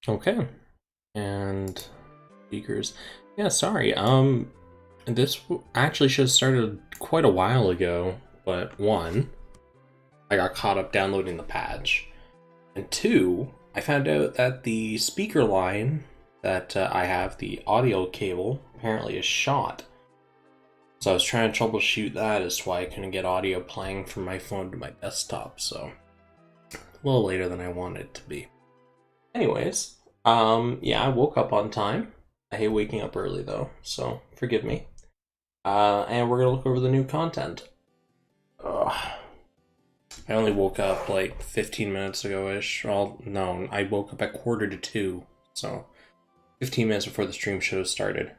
Okay. And speakers. Yeah, sorry. This actually should have started quite a while ago, but one, I got caught up downloading the patch, and two, I found out that the speaker line that I have, the audio cable, apparently is shot. So I was trying to troubleshoot that as to why I couldn't get audio playing from my phone to my desktop, so a little later than I wanted it to be. Anyways, yeah, I woke up on time. I hate waking up early though, so forgive me. And we're gonna look over the new content. Ugh. I only woke up like 15 minutes ago-ish. Well, no, I woke up at 1:45, so 15 minutes before the stream should have started.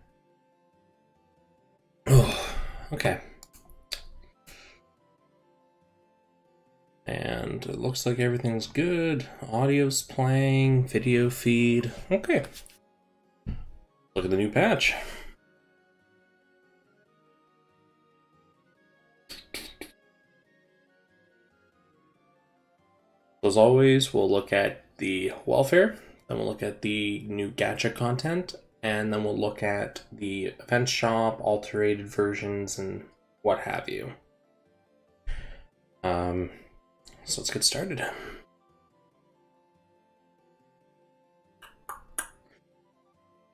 Okay. And it looks like everything's good. Audio's playing, video feed. Okay. Look at the new patch. As always, we'll look at the welfare, then we'll look at the new gacha content, and then we'll look at the event shop, alterated versions, and what have you. So let's get started.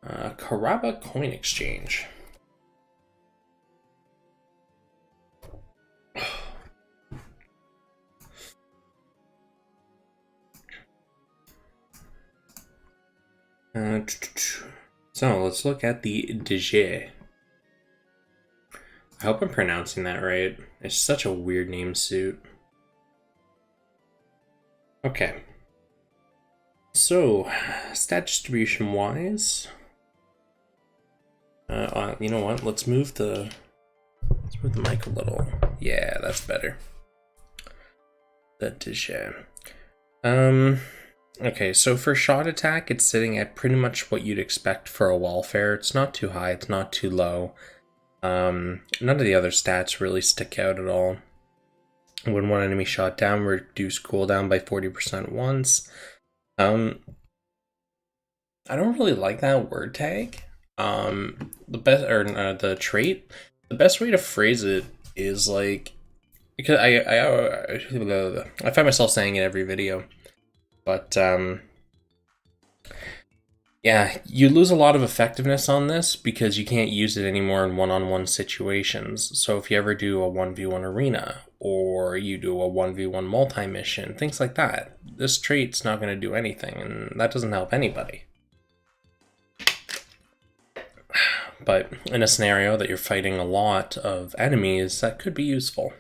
Karaba coin exchange. So let's look at the Dijeh. I hope I'm pronouncing that right. It's such a weird name suit. Okay. So, stat distribution wise, you know what? Let's move the mic a little. Yeah, that's better. That Dijeh. Okay, so for shot attack, it's sitting at pretty much what you'd expect for a welfare. It's not too high, it's not too low. None of the other stats really stick out at all. When one enemy shot down, reduce cooldown by 40% once. I don't really like that word tag. The trait. The best way to phrase it is like, because I find myself saying it every video. But, yeah, you lose a lot of effectiveness on this because you can't use it anymore in one-on-one situations. So if you ever do a 1v1 arena, or you do a 1v1 multi-mission, things like that, this trait's not going to do anything, and that doesn't help anybody. But in a scenario that you're fighting a lot of enemies, that could be useful.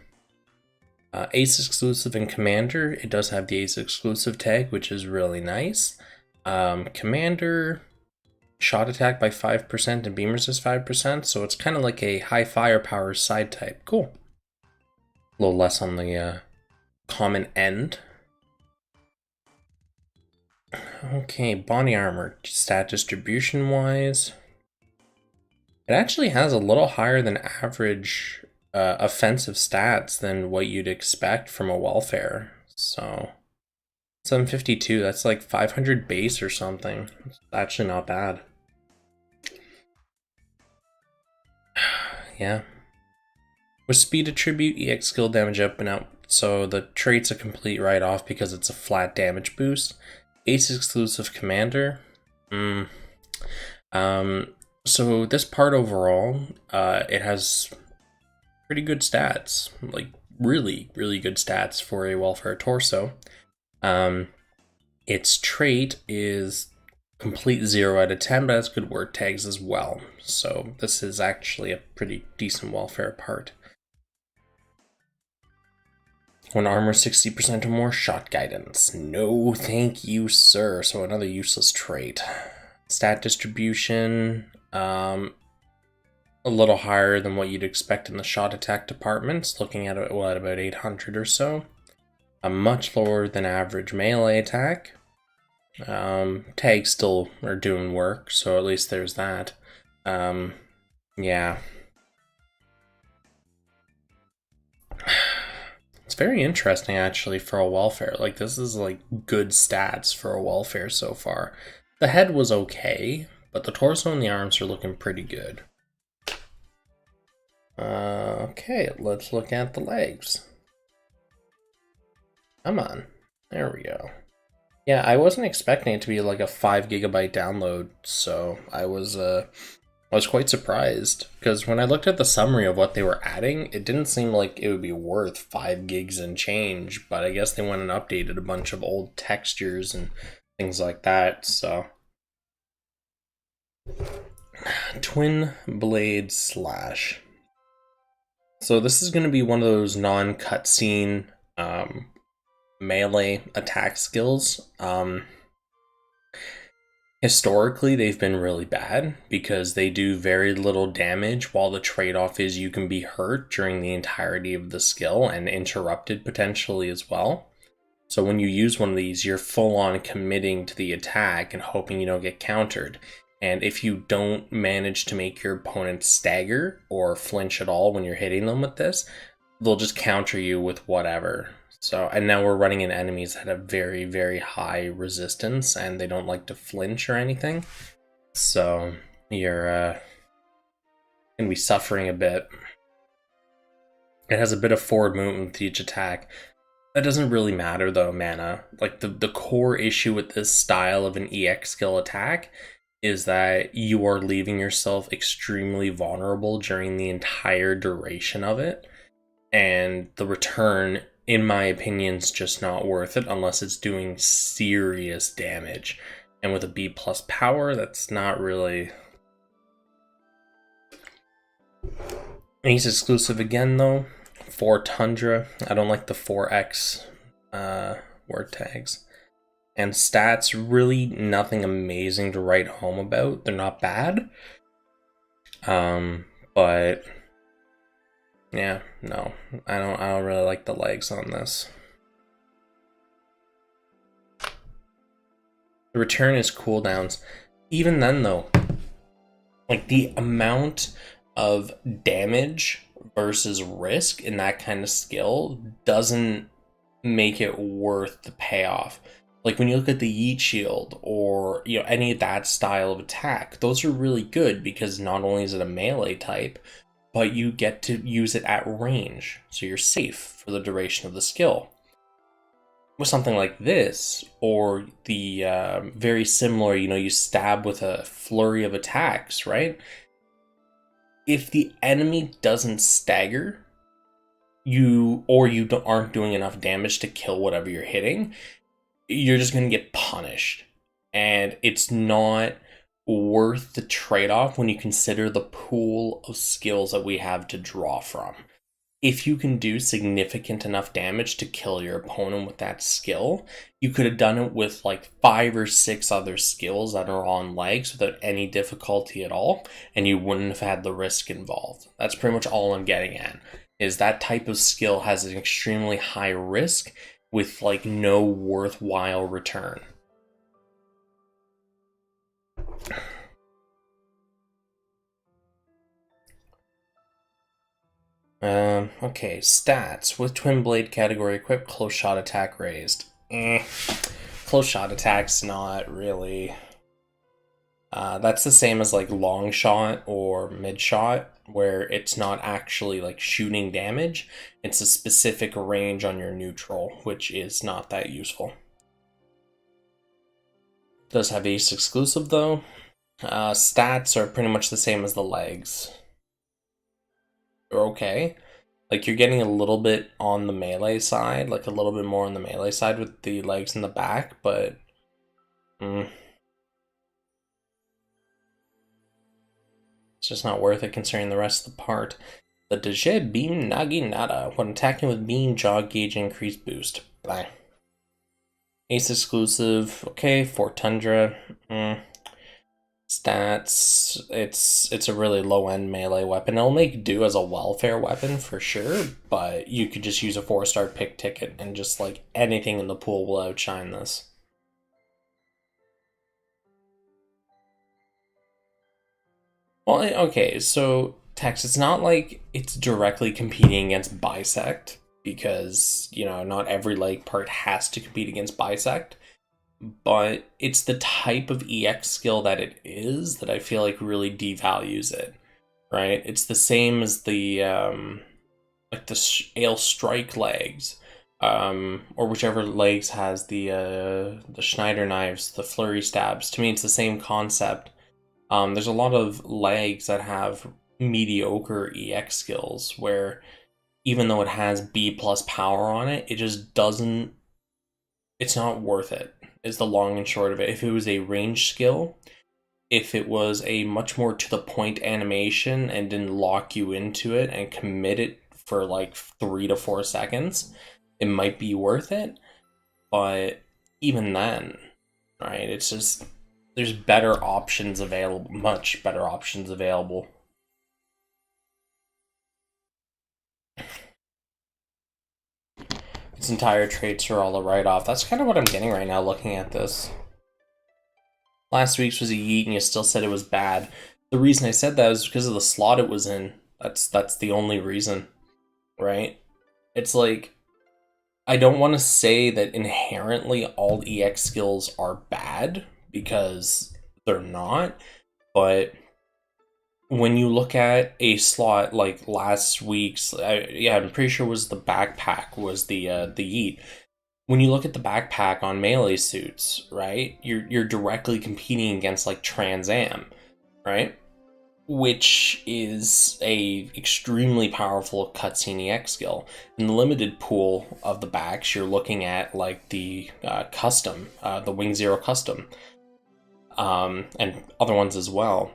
Ace exclusive and Commander, it does have the Ace exclusive tag, which is really nice. Commander, shot attack by 5% and beam resist 5%, so it's kind of like a high firepower side type. Cool. A little less on the common end. Okay, body armor, stat distribution wise, it actually has a little higher than average offensive stats than what you'd expect from a welfare. So 752, that's like 500 base or something. It's actually not bad. Yeah. With speed attribute, EX skill damage up and out, so the trait's a complete write-off because it's a flat damage boost. Ace exclusive Commander. So this part overall, it has pretty good stats, like really, really good stats for a welfare torso. Its trait is complete 0 out of 10, but has good word tags as well. So this is actually a pretty decent welfare part. When armor 60% or more, shot guidance. No, thank you, sir. So another useless trait. Stat distribution, a little higher than what you'd expect in the shot attack departments, looking at what, about 800 or so. A much lower than average melee attack. Tags still are doing work, so at least there's that. Yeah. It's very interesting actually for a welfare. Like, this is like good stats for a welfare so far. The head was okay, but the torso and the arms are looking pretty good. Okay, let's look at the legs. Come on. There we go. Yeah, I wasn't expecting it to be like a 5 gigabyte download, so I was quite surprised because when I looked at the summary of what they were adding, it didn't seem like it would be worth 5 gigs and change, but I guess they went and updated a bunch of old textures and things like that, so. Twin Blade Slash. So this is going to be one of those non-cutscene melee attack skills. Historically, they've been really bad because they do very little damage, while the trade-off is you can be hurt during the entirety of the skill and interrupted potentially as well. So when you use one of these, you're full-on committing to the attack and hoping you don't get countered. And if you don't manage to make your opponent stagger or flinch at all when you're hitting them with this, they'll just counter you with whatever. So, and now we're running in enemies that have very, very high resistance and they don't like to flinch or anything. So you're going to be suffering a bit. It has a bit of forward movement with each attack. That doesn't really matter though, mana. Like the core issue with this style of an EX skill attack is that you are leaving yourself extremely vulnerable during the entire duration of it. And the return, in my opinion, is just not worth it unless it's doing serious damage. And with a B+ power, that's not really... Ace exclusive again though. 4 Tundra. I don't like the 4X word tags. And stats, really nothing amazing to write home about. They're not bad. But yeah, no. I don't really like the legs on this. The return is cooldowns. Even then though, like the amount of damage versus risk in that kind of skill doesn't make it worth the payoff. Like when you look at the Yeet Shield or any of that style of attack, those are really good because not only is it a melee type, but you get to use it at range, so you're safe for the duration of the skill. With something like this, or the very similar, you stab with a flurry of attacks, right? If the enemy doesn't stagger, aren't doing enough damage to kill whatever you're hitting, you're just going to get punished. And it's not worth the trade-off when you consider the pool of skills that we have to draw from. If you can do significant enough damage to kill your opponent with that skill, you could have done it with like 5 or 6 other skills that are on legs without any difficulty at all, and you wouldn't have had the risk involved. That's pretty much all I'm getting at, is that type of skill has an extremely high risk with like no worthwhile return. Okay, stats. With Twin Blade category equipped, close shot attack raised. Close shot attack's not really... that's the same as like long shot or mid shot, where it's not actually like shooting damage. It's a specific range on your neutral, which is not that useful. Does have ace exclusive though. Stats are pretty much the same as the legs. They're okay. Like you're getting a little bit on the melee side, like a little bit more on the melee side with the legs in the back, but it's just not worth it considering the rest of the part. The Dijeh Beam Naginata. When attacking with beam, jog gauge, increased boost. Bye. Ace exclusive. Okay, 4 Tundra. Stats. It's a really low-end melee weapon. It'll make do as a welfare weapon for sure, but you could just use a 4-star pick ticket and just like anything in the pool will outshine this. Well, okay, so Tex, it's not like it's directly competing against Bisect, because, not every leg part has to compete against Bisect, but it's the type of EX skill that it is that I feel like really devalues it, right? It's the same as the like the Ale Strike legs, or whichever legs has the Schneider knives, the flurry stabs. To me, it's the same concept. There's a lot of legs that have mediocre EX skills where even though it has B plus power on it, it just doesn't. It's not worth it. Is the long and short of it. If it was a range skill, if it was a much more to the point animation and didn't lock you into it and commit it for like 3 to 4 seconds, it might be worth it. But even then, right, it's just there's better options available, much better options available. Its entire traits are all a write-off. That's kind of what I'm getting right now looking at this. Last week's was a yeet and you still said it was bad. The reason I said that is because of the slot it was in. That's the only reason, right? It's like, I don't want to say that inherently all EX skills are bad, because they're not, but when you look at a slot like last week's, I'm pretty sure it was the backpack was the yeet. When you look at the backpack on melee suits, right, you're directly competing against like Trans Am, right? Which is a extremely powerful cutscene EX skill. In the limited pool of the backs, you're looking at like the custom, the Wing Zero custom, and other ones as well.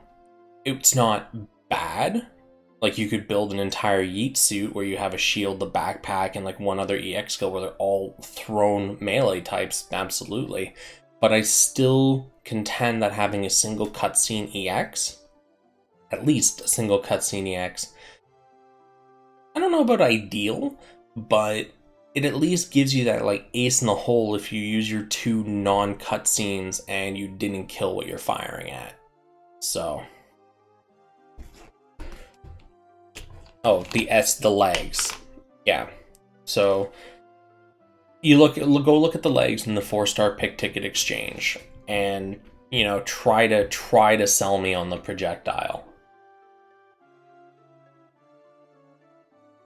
It's not bad. Like, you could build an entire yeet suit where you have a shield, the backpack, and like one other EX skill where they're all thrown melee types, absolutely. But I still contend that having a single cutscene EX, at least a single cutscene EX, I don't know about ideal, but it at least gives you that like ace in the hole if you use your 2 non-cutscenes and you didn't kill what you're firing at. So... oh, the legs. Yeah. So you go look at the legs in the 4-star pick ticket exchange, and you know, try to sell me on the projectile.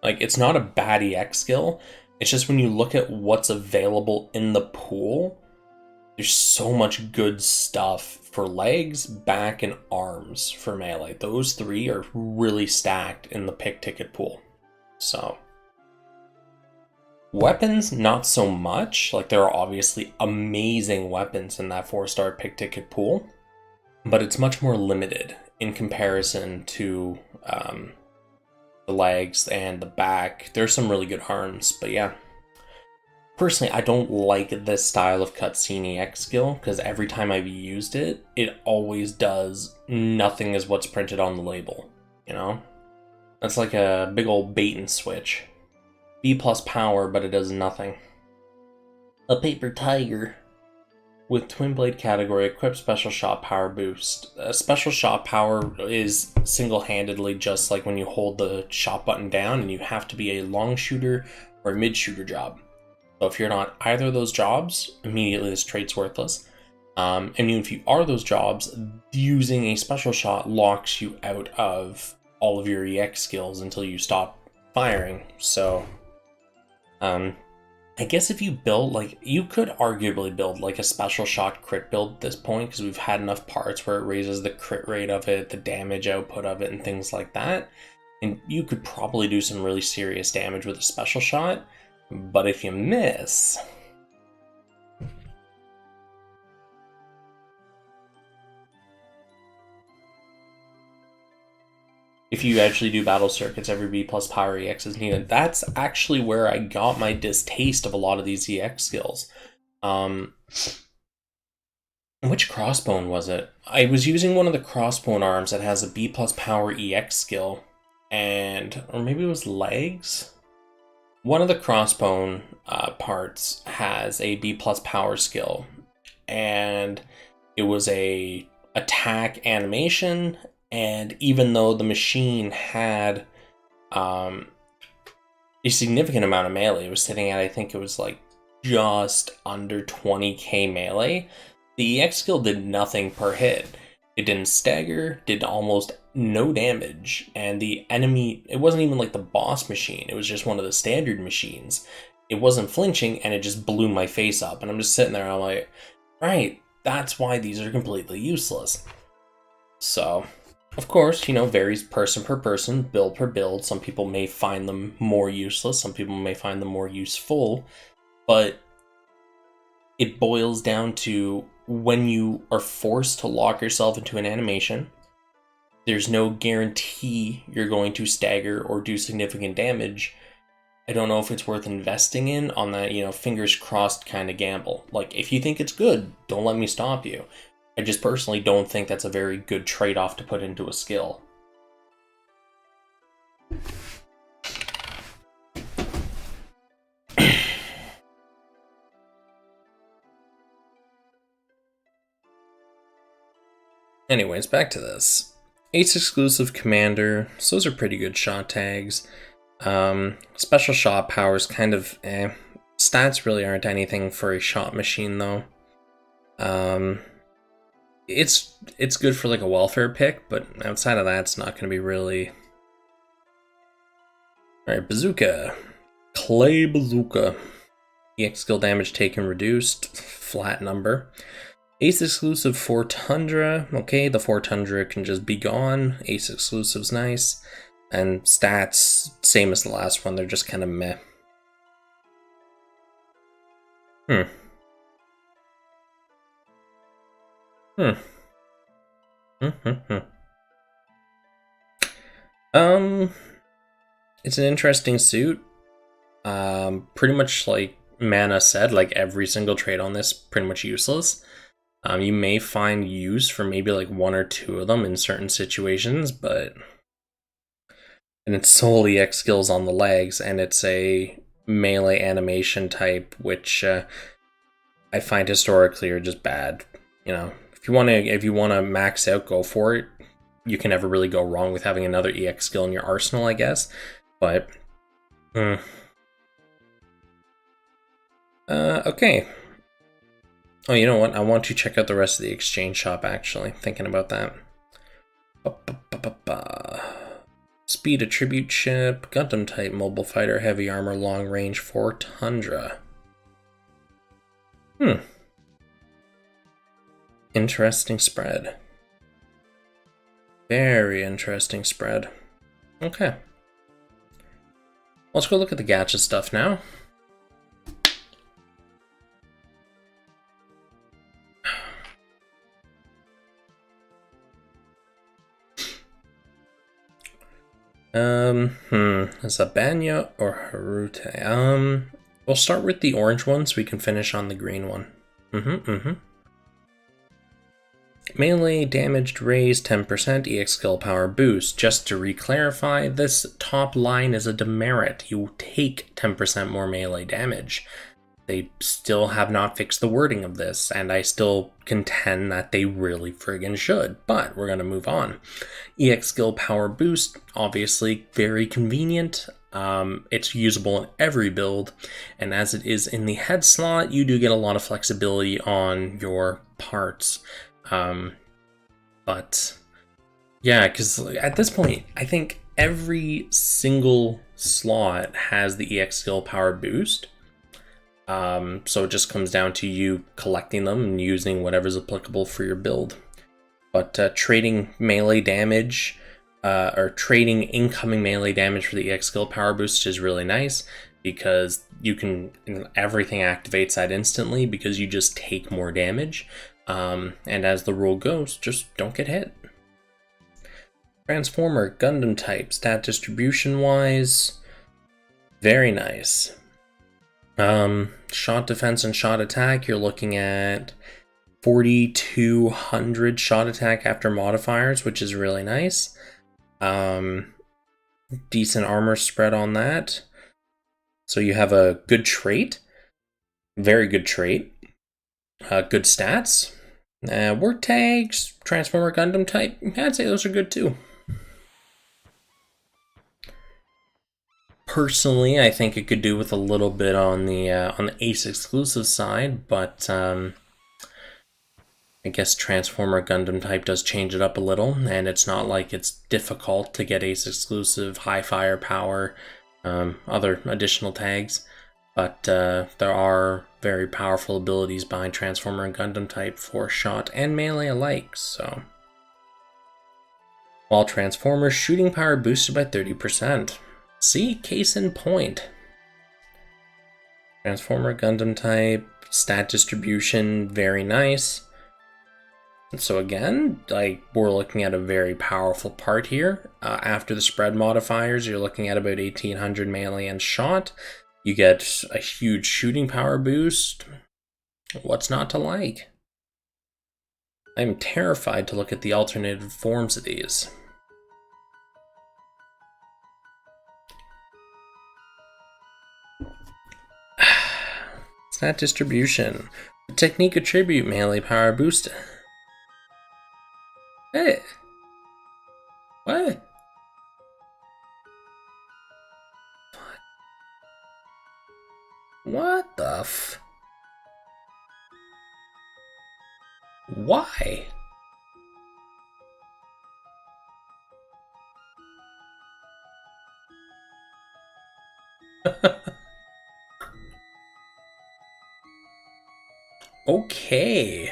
Like, it's not a bad EX skill. It's just when you look at what's available in the pool, there's so much good stuff for legs, back, and arms for melee. Those 3 are really stacked in the pick ticket pool. So, weapons, not so much. Like, there are obviously amazing weapons in that 4-star pick ticket pool, but it's much more limited in comparison to the legs and the back. There's some really good arms, but yeah. Personally, I don't like this style of cutscene EX skill, because every time I've used it, it always does nothing as what's printed on the label, you know? That's like a big old bait and switch. B plus power, but it does nothing. A paper tiger. With Twin Blade category, equip special shot power boost. Special shot power is single-handedly just like when you hold the shot button down and you have to be a long shooter or a mid shooter job. So if you're not either of those jobs, immediately this trait's worthless. And even if you are those jobs, using a special shot locks you out of all of your EX skills until you stop firing. So, I guess if you build, like, you could arguably build like a special shot crit build at this point, because we've had enough parts where it raises the crit rate of it, the damage output of it, and things like that. And you could probably do some really serious damage with a special shot. But if you miss, if you actually do battle circuits, every B plus power EX is needed. That's actually where I got my distaste of a lot of these EX skills. Which crossbone was it? I was using one of the crossbone arms that has a B plus power EX skill, or maybe it was legs? One of the crossbone parts has a B plus power skill, and it was a attack animation, and even though the machine had a significant amount of melee, it was sitting at, I think it was like just under 20k melee, the EX skill did nothing per hit. It didn't stagger, did almost no damage, and the enemy, it wasn't even like the boss machine, it was just one of the standard machines. It wasn't flinching, and it just blew my face up, and I'm just sitting there, and I'm like, right, that's why these are completely useless. So, of course, you know, varies person per person, build per build. Some people may find them more useless, some people may find them more useful, but it boils down to when you are forced to lock yourself into an animation, there's no guarantee you're going to stagger or do significant damage. I don't know if it's worth investing in on that, you know, fingers crossed kind of gamble. Like, if you think it's good, don't let me stop you. I just personally don't think that's a very good trade-off to put into a skill. Anyways, back to this. Ace exclusive commander, so those are pretty good shot tags. Special shot powers kind of Stats really aren't anything for a shot machine though. It's good for like a welfare pick, but outside of that, it's not going to be really. Alright, bazooka. Clay bazooka. EX skill damage taken reduced, flat number. Ace exclusive 4 Tundra. Okay, the 4 Tundra can just be gone. Ace exclusive's nice. And stats, same as the last one, they're just kind of meh. It's an interesting suit. Pretty much like Mana said, like every single trait on this pretty much useless. You may find use for maybe like 1 or 2 of them in certain situations, but and it's solely X skills on the legs, and it's a melee animation type, which I find historically are just bad. You know, if you wanna max out, go for it. You can never really go wrong with having another EX skill in your arsenal, I guess. But okay. Oh, you know what? I want to check out the rest of the exchange shop, actually. Thinking about that. Speed attribute ship, Gundam type mobile fighter, heavy armor, long range, 4 Tundra. Interesting spread. Very interesting spread. Okay. Let's go look at the gacha stuff now. Zabanya or Harute? We'll start with the orange one so we can finish on the green one. Melee damaged raised 10%, EX skill power boost. Just to re-clarify, this top line is a demerit. You take 10% more melee damage. They still have not fixed the wording of this, and I still contend that they really friggin' should, but we're gonna move on. EX skill power boost, obviously very convenient. It's usable in every build, and as it is in the head slot, you do get a lot of flexibility on your parts. But yeah, because at this point, I think every single slot has the EX skill power boost. So it just comes down to you collecting them and using whatever's applicable for your build. But trading melee damage, or trading incoming melee damage for the EX skill power boost is really nice, because you can, everything activates that instantly because you just take more damage. And as the rule goes, just don't get hit. Transformer, Gundam type, stat distribution wise, very nice. Shot defense and shot attack, you're looking at 4,200 shot attack after modifiers, which is really nice. Decent armor spread on that. So you have a good trait, very good trait, good stats. Work tags, Transformer Gundam type, I'd say those are good too. Personally, I think it could do with a little bit on the Ace exclusive side, but I guess Transformer Gundam type does change it up a little, and it's not like it's difficult to get Ace exclusive, high firepower, other additional tags, but there are very powerful abilities behind Transformer and Gundam type for shot and melee alike, so. While Transformer's shooting power boosted by 30%. See, case in point. Transformer Gundam type, stat distribution, very nice. So again, like, we're looking at a very powerful part here. After the spread modifiers, you're looking at about 1800 melee and shot. You get a huge shooting power boost. What's not to like? I'm terrified to look at the alternative forms of these. Stat distribution. Technique attribute melee power boost. Hey! What? What the f? Why? Okay.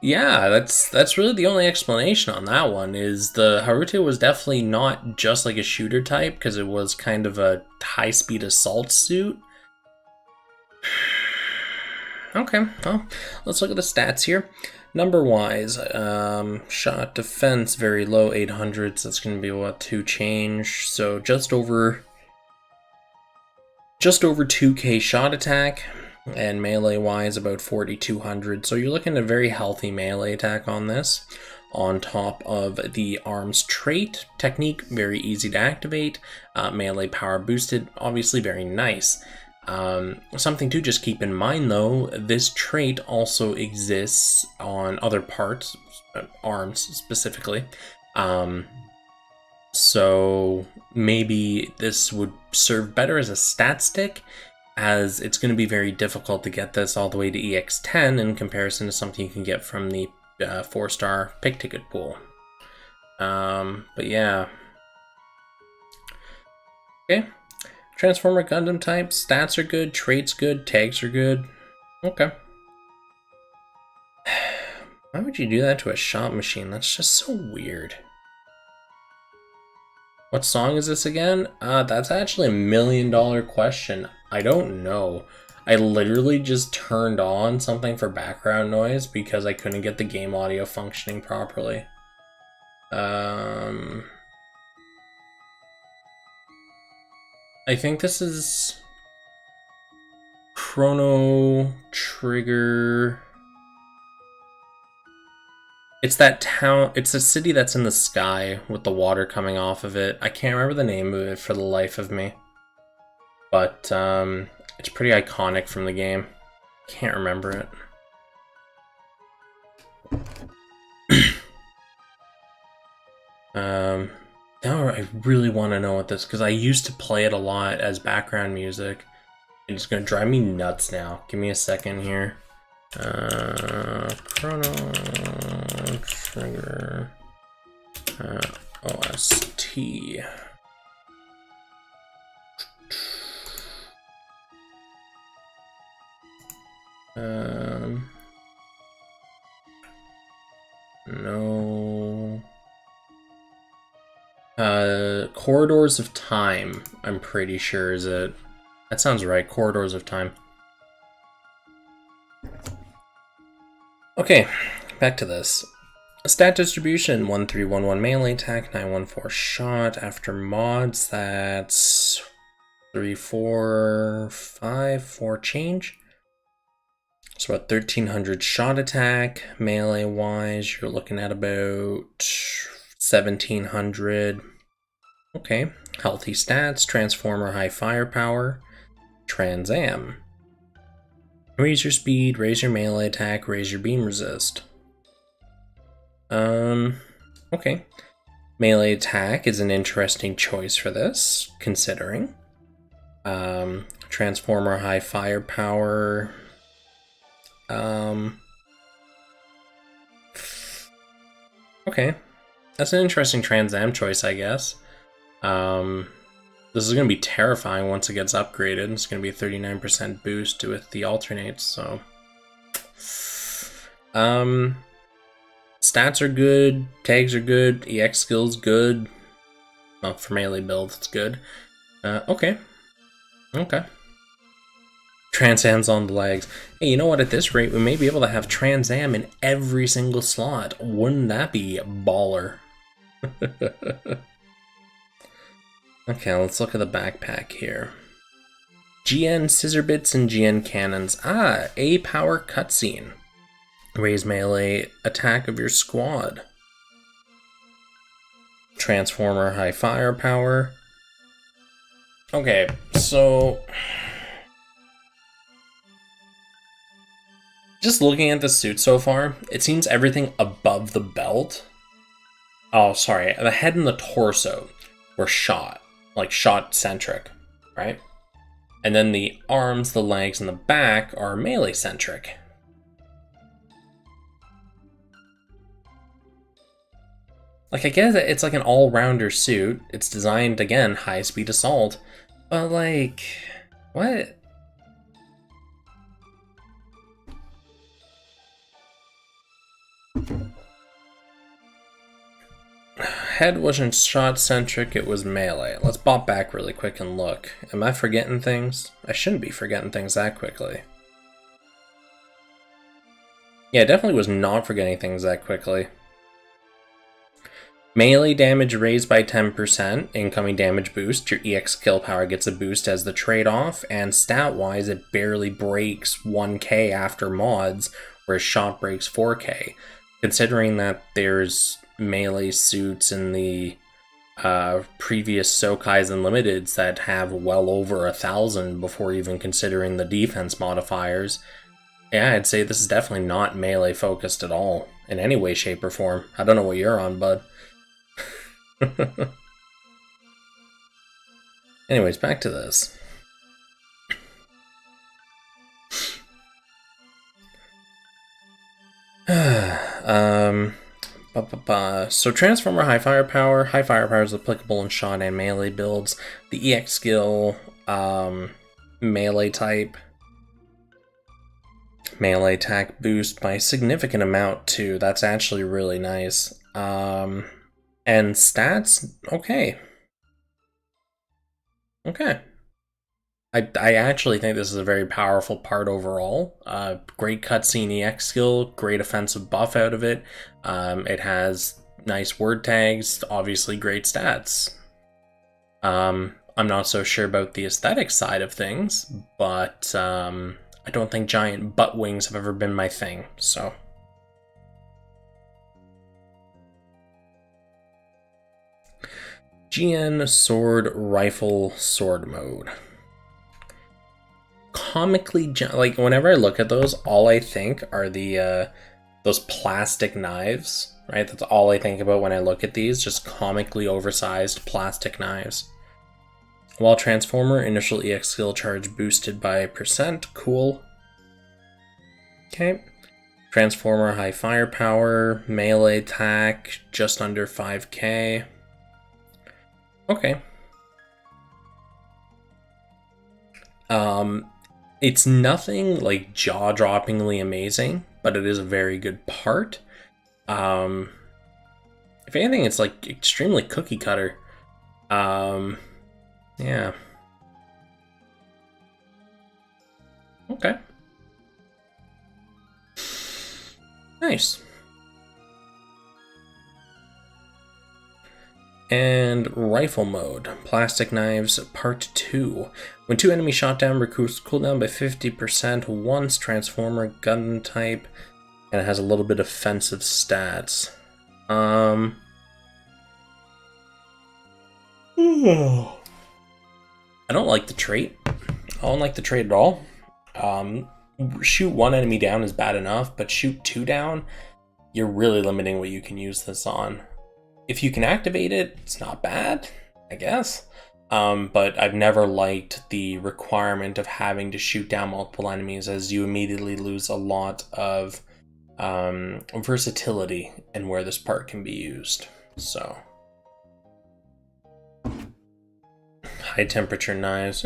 Yeah, that's really the only explanation on that one, is the Harute was definitely not just like a shooter type, because it was kind of a high-speed assault suit. Okay, well, let's look at the stats here. Number-wise, shot defense, very low, 800, so that's going to be, what, 2 change, so just over 2k shot attack, and melee-wise about 4200, so you're looking at a very healthy melee attack on this. On top of the arms trait, technique, very easy to activate, melee power boosted, obviously very nice. Something to just keep in mind though, this trait also exists on other parts, arms specifically. So maybe this would serve better as a stat stick, as it's going to be very difficult to get this all the way to EX10 in comparison to something you can get from the 4-star pick ticket pool. But yeah. Okay. Transformer Gundam type, stats are good, traits good, tags are good. Okay. Why would you do that to a shot machine? That's just so weird. What song is this again? That's actually a $1 million question. I don't know. I literally just turned on something for background noise because I couldn't get the game audio functioning properly. I think this is Chrono Trigger. It's that town, it's a city that's in the sky with the water coming off of it. I can't remember the name of it for the life of me. But, it's pretty iconic from the game. Can't remember it. Now I really want to know what this, because I used to play it a lot as background music. It's going to drive me nuts now. Give me a second here. Chrono Trigger OST. No. Corridors of Time, I'm pretty sure, is it? That sounds right, Corridors of Time. Okay, back to this. Stat distribution, 1311 melee attack, 914 shot. After mods, that's 3, 4, 5, 4 change. So about 1300 shot attack. Melee wise, you're looking at about 1700. Okay, healthy stats, Transformer high firepower, Trans Am. Raise your speed, raise your melee attack, raise your beam resist. Okay. Melee attack is an interesting choice for this, considering. Transformer high firepower. Okay. That's an interesting Trans Am choice, I guess. This is going to be terrifying once it gets upgraded. It's going to be a 39% boost with the alternates, so... Stats are good, tags are good, EX skills good. Well, for melee build, it's good. Okay. Okay. Trans Am's on the legs. Hey, you know what? At this rate, we may be able to have Trans Am in every single slot. Wouldn't that be baller? Okay, let's look at the backpack here. GN Scissor Bits and GN Cannons. Ah, A power cutscene. Raise melee attack of your squad. Transformer high firepower. Okay, so... just looking at the suit so far, it seems everything above the belt... oh, sorry, the head and the torso were shot. Like, shot-centric, right? And then the arms, the legs, and the back are melee-centric. Like, I guess it's like an all-rounder suit. It's designed, again, high-speed assault. But, like, what? Head wasn't shot-centric, it was melee. Let's bop back really quick and look. Am I forgetting things? I shouldn't be forgetting things that quickly. Yeah, definitely was not forgetting things that quickly. Melee damage raised by 10%, incoming damage boost, your EX skill power gets a boost as the trade-off, and stat-wise it barely breaks 1k after mods, whereas shot breaks 4k. Considering that there's melee suits in the previous Sokais and Limiteds that have well over 1,000 before even considering the defense modifiers, yeah, I'd say this is definitely not melee focused at all, in any way, shape, or form. I don't know what you're on, bud. Anyways, back to this. So Transformer high firepower is applicable in shot and melee builds. The EX skill, melee type, melee attack boost by a significant amount too. That's actually really nice. And stats, okay. Okay. I actually think this is a very powerful part overall. Great cutscene EX skill, great offensive buff out of it. It has nice word tags, obviously great stats. I'm not so sure about the aesthetic side of things, but I don't think giant butt wings have ever been my thing, so... GN Sword Rifle Sword Mode. Comically, like, whenever I look at those, all I think are the, those plastic knives, right? That's all I think about when I look at these, just comically oversized plastic knives. While Transformer, initial EX skill charge boosted by %, cool. Okay. Transformer, high firepower, melee attack, just under 5k. Okay. It's nothing like jaw-droppingly amazing, but it is a very good part. If anything, it's like extremely cookie cutter. Yeah. Okay. Nice. And Rifle Mode, Plastic Knives Part 2. When 2 enemies shot down, recruits cooldown by 50% once, Transformer, gun type, and it has a little bit of offensive stats. I don't like the trait. I don't like the trait at all. Shoot one enemy down is bad enough, but shoot 2 down, you're really limiting what you can use this on. if you can activate it, it's not bad, I guess. But I've never liked the requirement of having to shoot down multiple enemies, as you immediately lose a lot of versatility in where this part can be used. So, high temperature knives.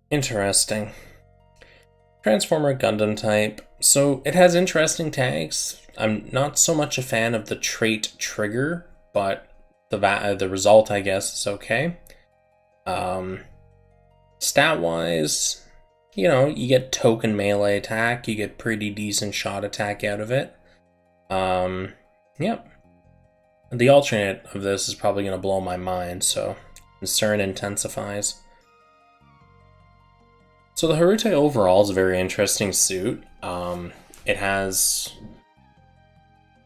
Interesting. Transformer Gundam type. So it has interesting tags. I'm not so much a fan of the trait trigger, but the result, I guess, is okay. Stat-wise, you know, you get token melee attack, you get pretty decent shot attack out of it. Yep. The alternate of this is probably going to blow my mind, so concern intensifies. So the Harute overall is a very interesting suit. It has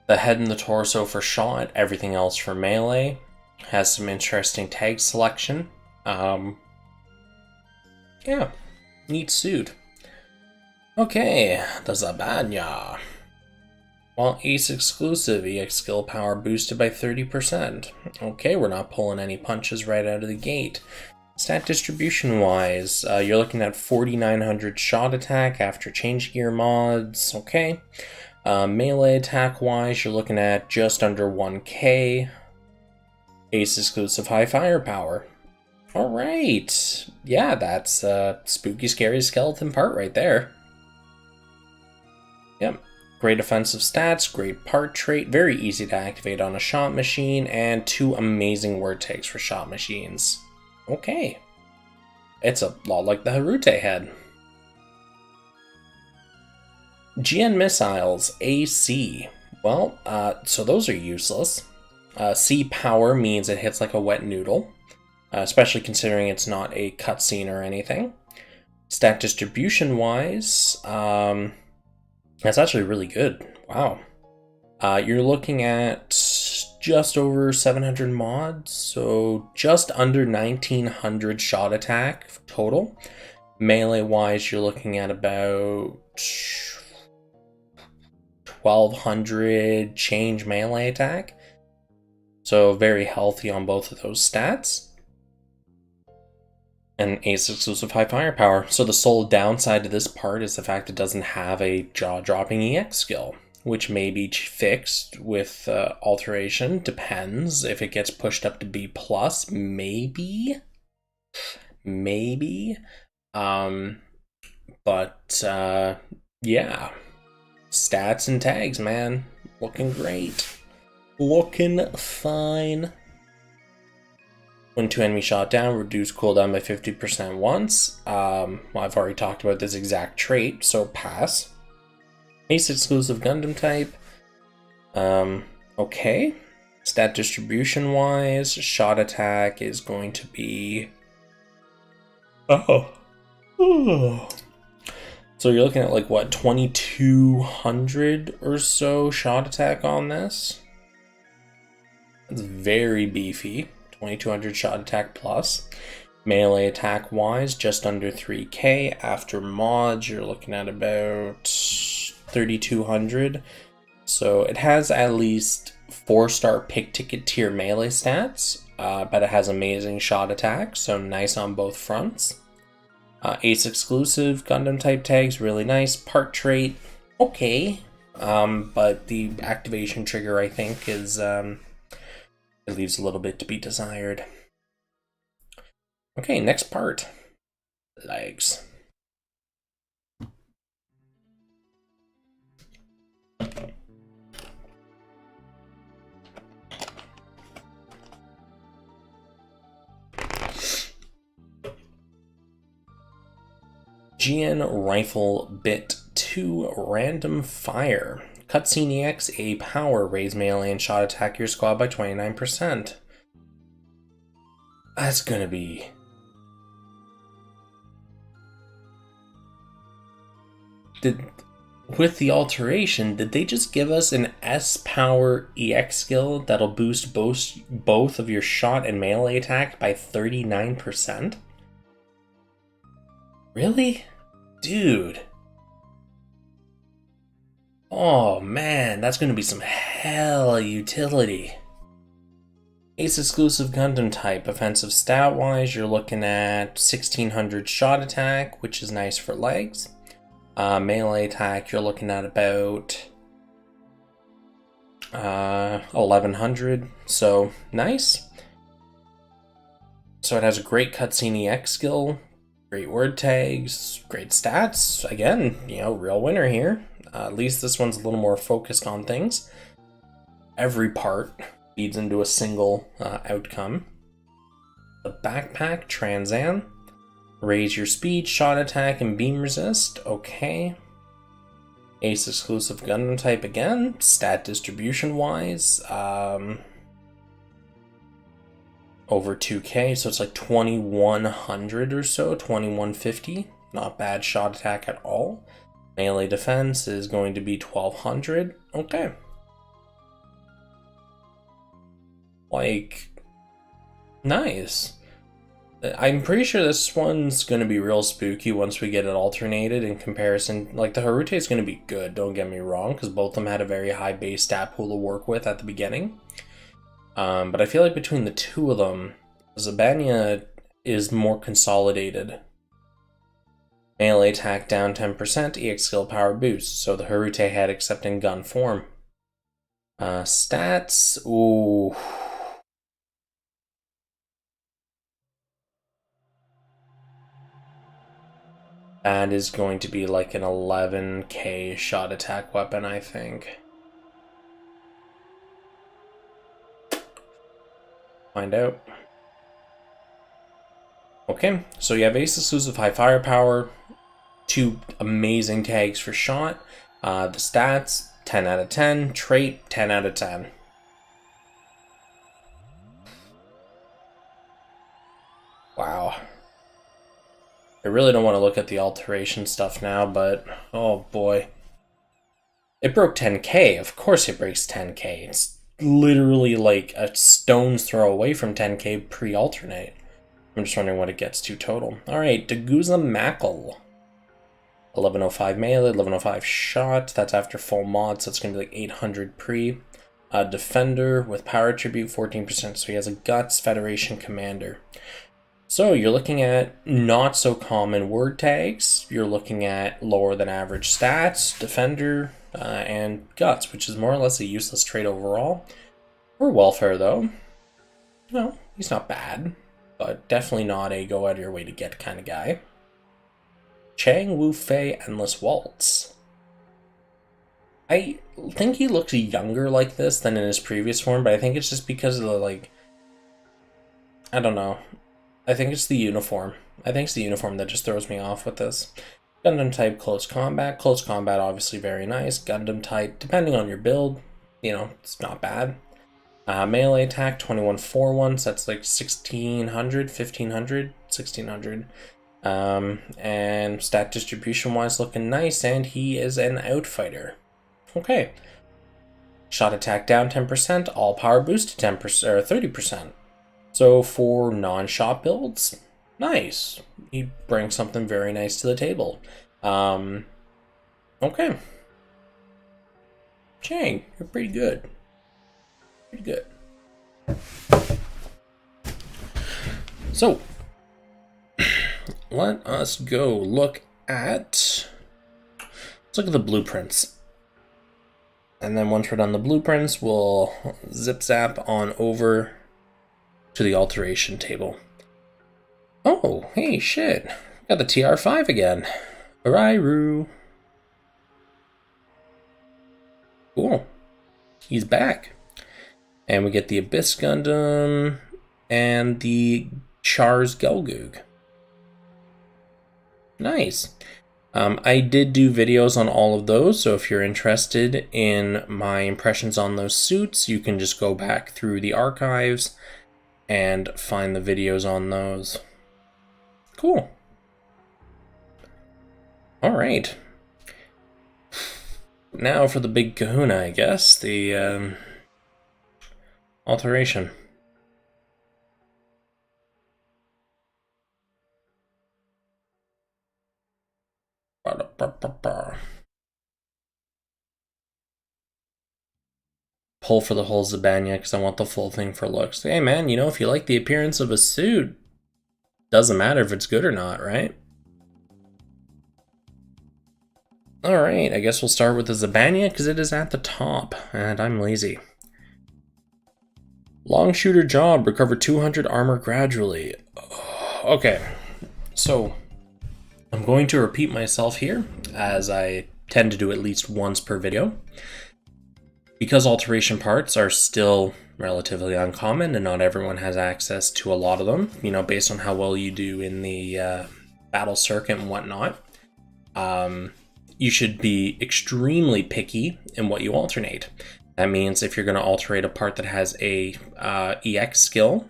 the head and the torso for shot, everything else for melee. Has some interesting tag selection. Yeah, neat suit. Okay, the Zabanya. While Ace exclusive, EX skill power boosted by 30%. Okay, we're not pulling any punches right out of the gate. Stat distribution wise, you're looking at 4,900 shot attack after change gear mods. Okay. Melee attack wise, you're looking at just under 1k. Ace exclusive high firepower. Alright. Yeah, that's spooky, scary skeleton part right there. Yep. Great offensive stats, great part trait, very easy to activate on a shot machine, and 2 amazing word tags for shot machines. Okay. It's a lot like the Harute head. GN missiles, AC. Well, so those are useless. C power means it hits like a wet noodle, especially considering it's not a cutscene or anything. Stat distribution wise, that's actually really good. Wow. You're looking at just over 700 mods, so just under 1900 shot attack total. Melee wise, you're looking at about 1200 change melee attack. So very healthy on both of those stats. And Ace exclusive high firepower. So the sole downside to this part is the fact it doesn't have a jaw-dropping EX skill, which may be fixed with alteration. Depends. If it gets pushed up to B+, maybe. Maybe. But yeah. Stats and tags, man. Looking great. Looking fine. When 2 enemies shot down, reduce cooldown by 50% once. Well, I've already talked about this exact trait, so pass. Ace exclusive Gundam type. Okay. Stat distribution wise, shot attack is going to be. Oh. So you're looking at like what, 2200 or so shot attack on this? That's very beefy. 2200 shot attack plus. Melee attack wise, just under 3k. After mods, you're looking at about 3200. So it has at least 4-star pick ticket tier melee stats, but it has amazing shot attack, so nice on both fronts. Ace exclusive Gundam type tags, really nice. Part trait, okay. But the activation trigger, I think, is it leaves a little bit to be desired. Okay, next part. Legs. GN Rifle Bit 2 Random Fire. Cutscene EX A power, raise melee and shot attack your squad by 29%. That's gonna be. With the alteration, did they just give us an S power EX skill that'll boost both of your shot and melee attack by 39%? Really? Dude. Oh man, that's gonna be some hell utility. Ace exclusive Gundam type. Offensive stat wise, you're looking at 1600 shot attack, which is nice for legs. Melee attack, you're looking at about 1100, so nice. So it has a great cutscene EX skill, great word tags, great stats. Again, real winner here. At least this one's a little more focused on things. Every part feeds into a single outcome. The backpack, Transan. Raise your speed, shot attack, and beam resist. Okay. Ace exclusive Gundam type again. Stat distribution wise. Over 2k, so it's like 2100 or so, 2150. Not bad shot attack at all. Melee defense is going to be 1200. Okay. Like, nice. I'm pretty sure this one's going to be real spooky once we get it alternated in comparison. Like, the Harute is going to be good, don't get me wrong, because both of them had a very high base stat pool to work with at the beginning. But I feel like between the two of them, Zabanya is more consolidated. Melee attack down 10%, EX skill power boost, so the Harute had except in gun form. Stats, ooh. That is going to be like an 11k shot attack weapon, I think. Find out. Okay, so you have ace exclusive high firepower, 2 amazing tags for shot. The stats, 10 out of 10. Trait, 10 out of 10. Wow. I really don't want to look at the alteration stuff now, but oh boy. It broke 10k. Of course it breaks 10k. It's literally like a stone's throw away from 10k pre-alternate. I'm just wondering what it gets to total. Alright, Daguza Mackle. 1105 melee, 1105 shot. That's after full mod, so it's going to be like 800 pre. Defender with power attribute, 14%, so he has a Guts Federation Commander. So you're looking at not so common word tags. You're looking at lower than average stats, Defender, and Guts, which is more or less a useless trait overall. For welfare, though, no, he's not bad, but definitely not a go out of your way to get kind of guy. Chang, Wufei, Endless Waltz. I think he looks younger like this than in his previous form, but I think it's just because of the, like, I don't know. I think it's the uniform. I think it's the uniform that just throws me off with this. Gundam type, close combat. Close combat, obviously very nice. Gundam type, depending on your build, it's not bad. Melee attack, 2141, so that's like 1600, 1500, 1600. And stat distribution wise looking nice, and he is an outfighter. Okay. Shot attack down 10%, all power boosted 10% or 30%. So for non-shot builds, nice. He brings something very nice to the table. Okay. Chang, you're pretty good. Pretty good. So, let us go look at... Let's look at the blueprints. And then once we're done the blueprints, we'll zip-zap on over to the alteration table. Oh, hey, shit. Got the TR5 again. Arairu. Cool. He's back. And we get the Abyss Gundam and the Char's Gelgoog. Nice. I did do videos on all of those, so if you're interested in my impressions on those suits, you can just go back through the archives and find the videos on those. Cool. Alright. Now for the big kahuna, I guess, the alteration. pull for the whole Zabanya because I want the full thing for looks. Hey man, you know, if you like the appearance of a suit, doesn't matter if it's good or not, right? Alright, I guess we'll start with the Zabanya because it is at the top, and I'm lazy. Long shooter job, recover 200 armor gradually. Okay, so I'm going to repeat myself here, as I tend to do at least once per video. Because alteration parts are still relatively uncommon and not everyone has access to a lot of them, you know, based on how well you do in the battle circuit and whatnot, you should be extremely picky in what you alternate. That means if you're going to alterate a part that has a EX skill,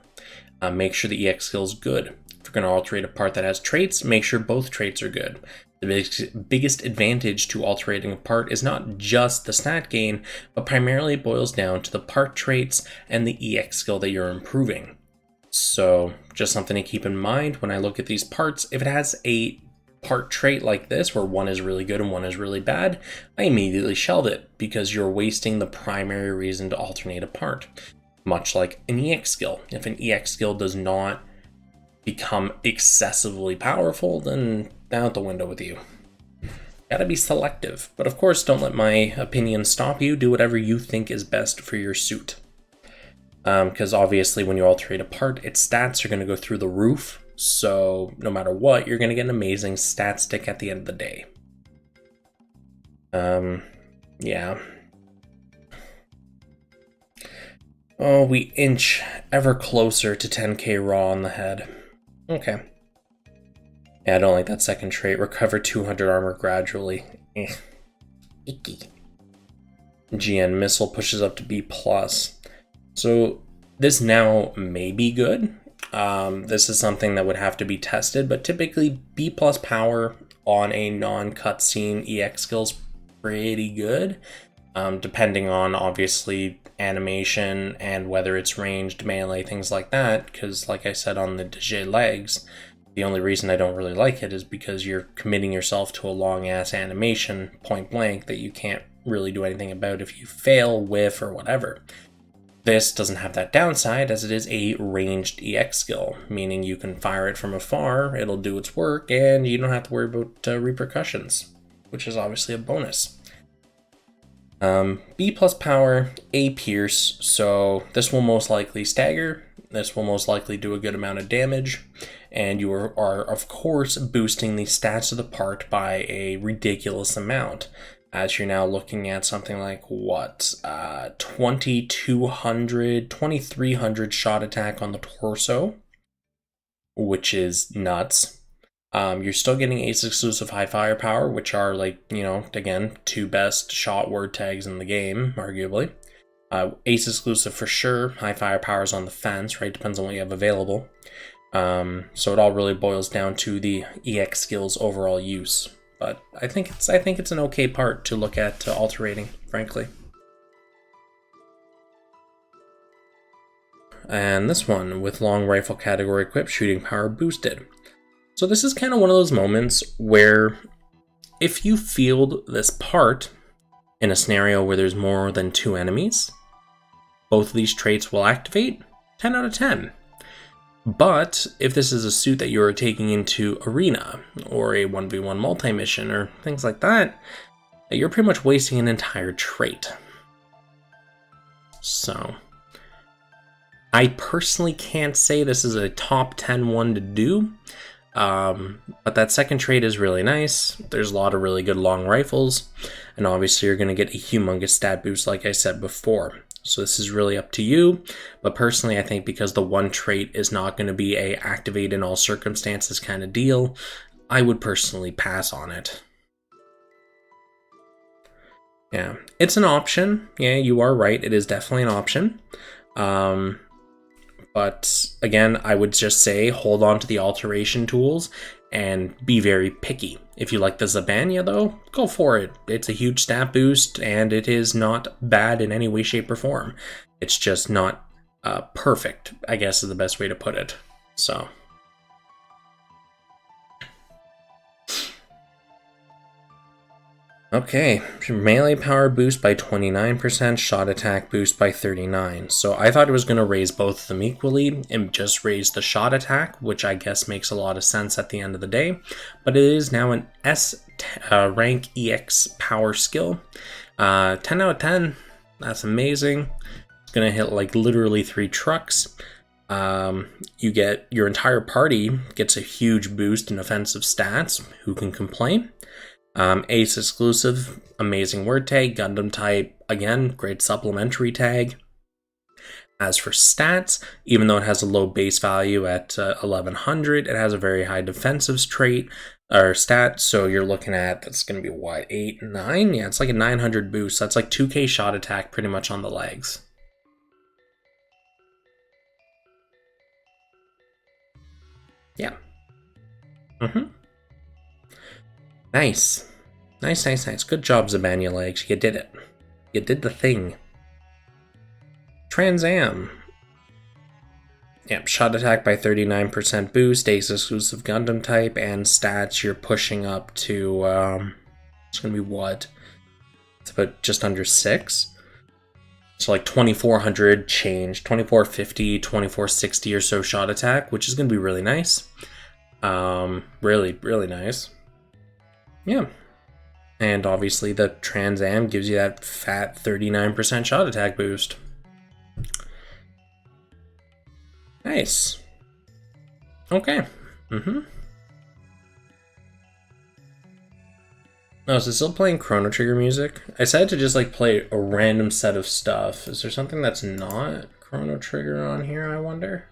make sure the EX skill is good. If you're going to alterate a part that has traits, make sure both traits are good. The biggest advantage to alterating a part is not just the stat gain, but primarily it boils down to the part traits and the EX skill that you're improving. So just something to keep in mind when I look at these parts. If it has a part trait like this, where one is really good and one is really bad, I immediately shelve it because you're wasting the primary reason to alternate a part. Much like an EX skill. If an EX skill does not become excessively powerful, then out the window with you. Gotta be selective, but of course don't let my opinion stop you. Do whatever you think is best for your suit. Because obviously when you alterate a part, its stats are going to go through the roof, so no matter what, you're going to get an amazing stat stick at the end of the day. Yeah. Oh, we inch ever closer to 10k raw on the head. Okay. Yeah, I don't like that second trait. Recover 200 armor gradually. Icky. GN missile pushes up to B+. So this now may be good. This is something that would have to be tested, but typically B+ power on a non-cutscene EX skill is pretty good. Depending on, obviously, animation and whether it's ranged, melee, things like that, because like I said on the Dijeh legs, the only reason I don't really like it is because you're committing yourself to a long-ass animation, point blank, that you can't really do anything about if you fail, whiff, or whatever. This doesn't have that downside, as it is a ranged EX skill, meaning you can fire it from afar, it'll do its work, and you don't have to worry about repercussions, which is obviously a bonus. B+ power, A pierce, so this will most likely stagger, this will most likely do a good amount of damage, and you are of course boosting the stats of the part by a ridiculous amount, as you're now looking at something like, what, 2200, 2300 shot attack on the torso, which is nuts. You're still getting Ace exclusive high firepower, which are, like, you know, again, two best shot word tags in the game, arguably. Ace exclusive for sure, high firepower is on the fence, right? Depends on what you have available. So it all really boils down to the EX skills overall use. But I think it's an okay part to look at alterating, frankly. And this one, with long rifle category equipped, shooting power boosted. So this is kind of one of those moments where if you field this part in a scenario where there's more than 2 enemies, both of these traits will activate. 10 out of 10. But if this is a suit that you're taking into arena or a 1v1 multi-mission or things like that, you're pretty much wasting an entire trait. So I personally can't say this is a top 10 one to do, but that second trait is really nice. There's a lot of really good long rifles, and obviously you're going to get a humongous stat boost like I said before. So this is really up to you, but personally I think because the one trait is not going to be a activate in all circumstances kind of deal, I would personally pass on it. Yeah, it's an option. Yeah, you are right, it is definitely an option. But again, I would just say hold on to the alteration tools and be very picky. If you like the Zabanya though, go for it. It's a huge stat boost and it is not bad in any way, shape, or form. It's just not perfect, I guess is the best way to put it. So. Okay, melee power boost by 29%, shot attack boost by 39%. So I thought it was going to raise both of them equally and just raise the shot attack, which I guess makes a lot of sense at the end of the day. But it is now an S rank EX power skill. 10 out of 10, that's amazing. It's going to hit like literally 3 trucks. You get your entire party gets a huge boost in offensive stats. Who can complain? Ace exclusive, amazing word tag. Gundam type, again, great supplementary tag. As for stats, even though it has a low base value at 1100, it has a very high defensive trait or stat. So you're looking at, that's going to be what, 8, 9? Yeah, it's like a 900 boost. That's like 2k shot attack pretty much on the legs. Yeah. Nice. Nice. Good job, Zabanya legs. You did it. You did the thing. Trans Am. Yep, shot attack by 39% boost, Ace exclusive Gundam type, and stats you're pushing up to, it's gonna be what? It's about just under 6. So like 2400 change, 2450, 2460 or so shot attack, which is gonna be really nice. Really nice. Yeah. And obviously the Trans Am gives you that fat 39% shot attack boost. Nice. Okay. Oh, is it still playing Chrono Trigger music? I decided to just like play a random set of stuff. Is there something that's not Chrono Trigger on here, I wonder?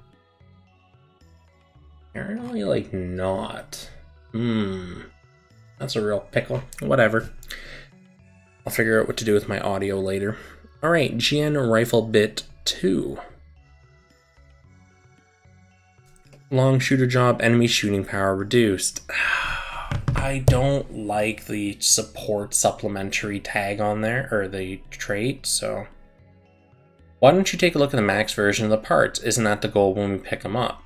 Apparently, like, not. That's a real pickle. Whatever. I'll figure out what to do with my audio later. Alright, GN Rifle Bit 2. Long shooter job, enemy shooting power reduced. I don't like the support supplementary tag on there, or the trait, so... Why don't you take a look at the max version of the parts? Isn't that the goal when we pick them up?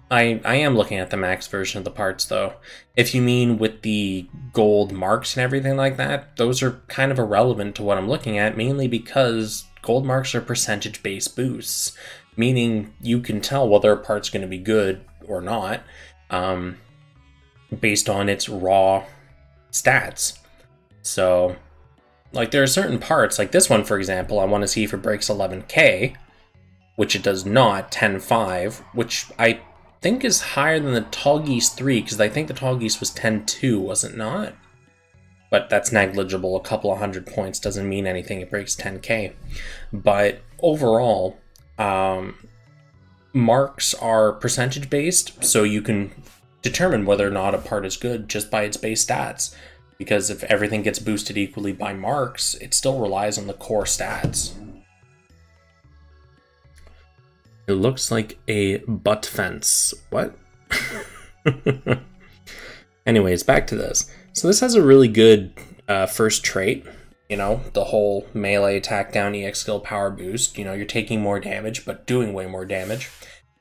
I am looking at the max version of the parts, though. If you mean with the gold marks and everything like that, those are kind of irrelevant to what I'm looking at, mainly because gold marks are percentage-based boosts, meaning you can tell whether a part's going to be good or not based on its raw stats. So, like, there are certain parts, like this one, for example, I want to see if it breaks 11k, which it does not, 10.5, which I think is higher than the Tall Geese 3, because I think the Tall Geese was 10.2, was it not? But that's negligible. A couple of 100 points doesn't mean anything. It breaks 10k. But overall, marks are percentage based, so you can determine whether or not a part is good just by its base stats. Because if everything gets boosted equally by marks, it still relies on the core stats. It looks like a butt fence. What? Anyways, back to this. So this has a really good first trait. You know, the whole melee attack down EX skill power boost. You know, you're taking more damage, but doing way more damage.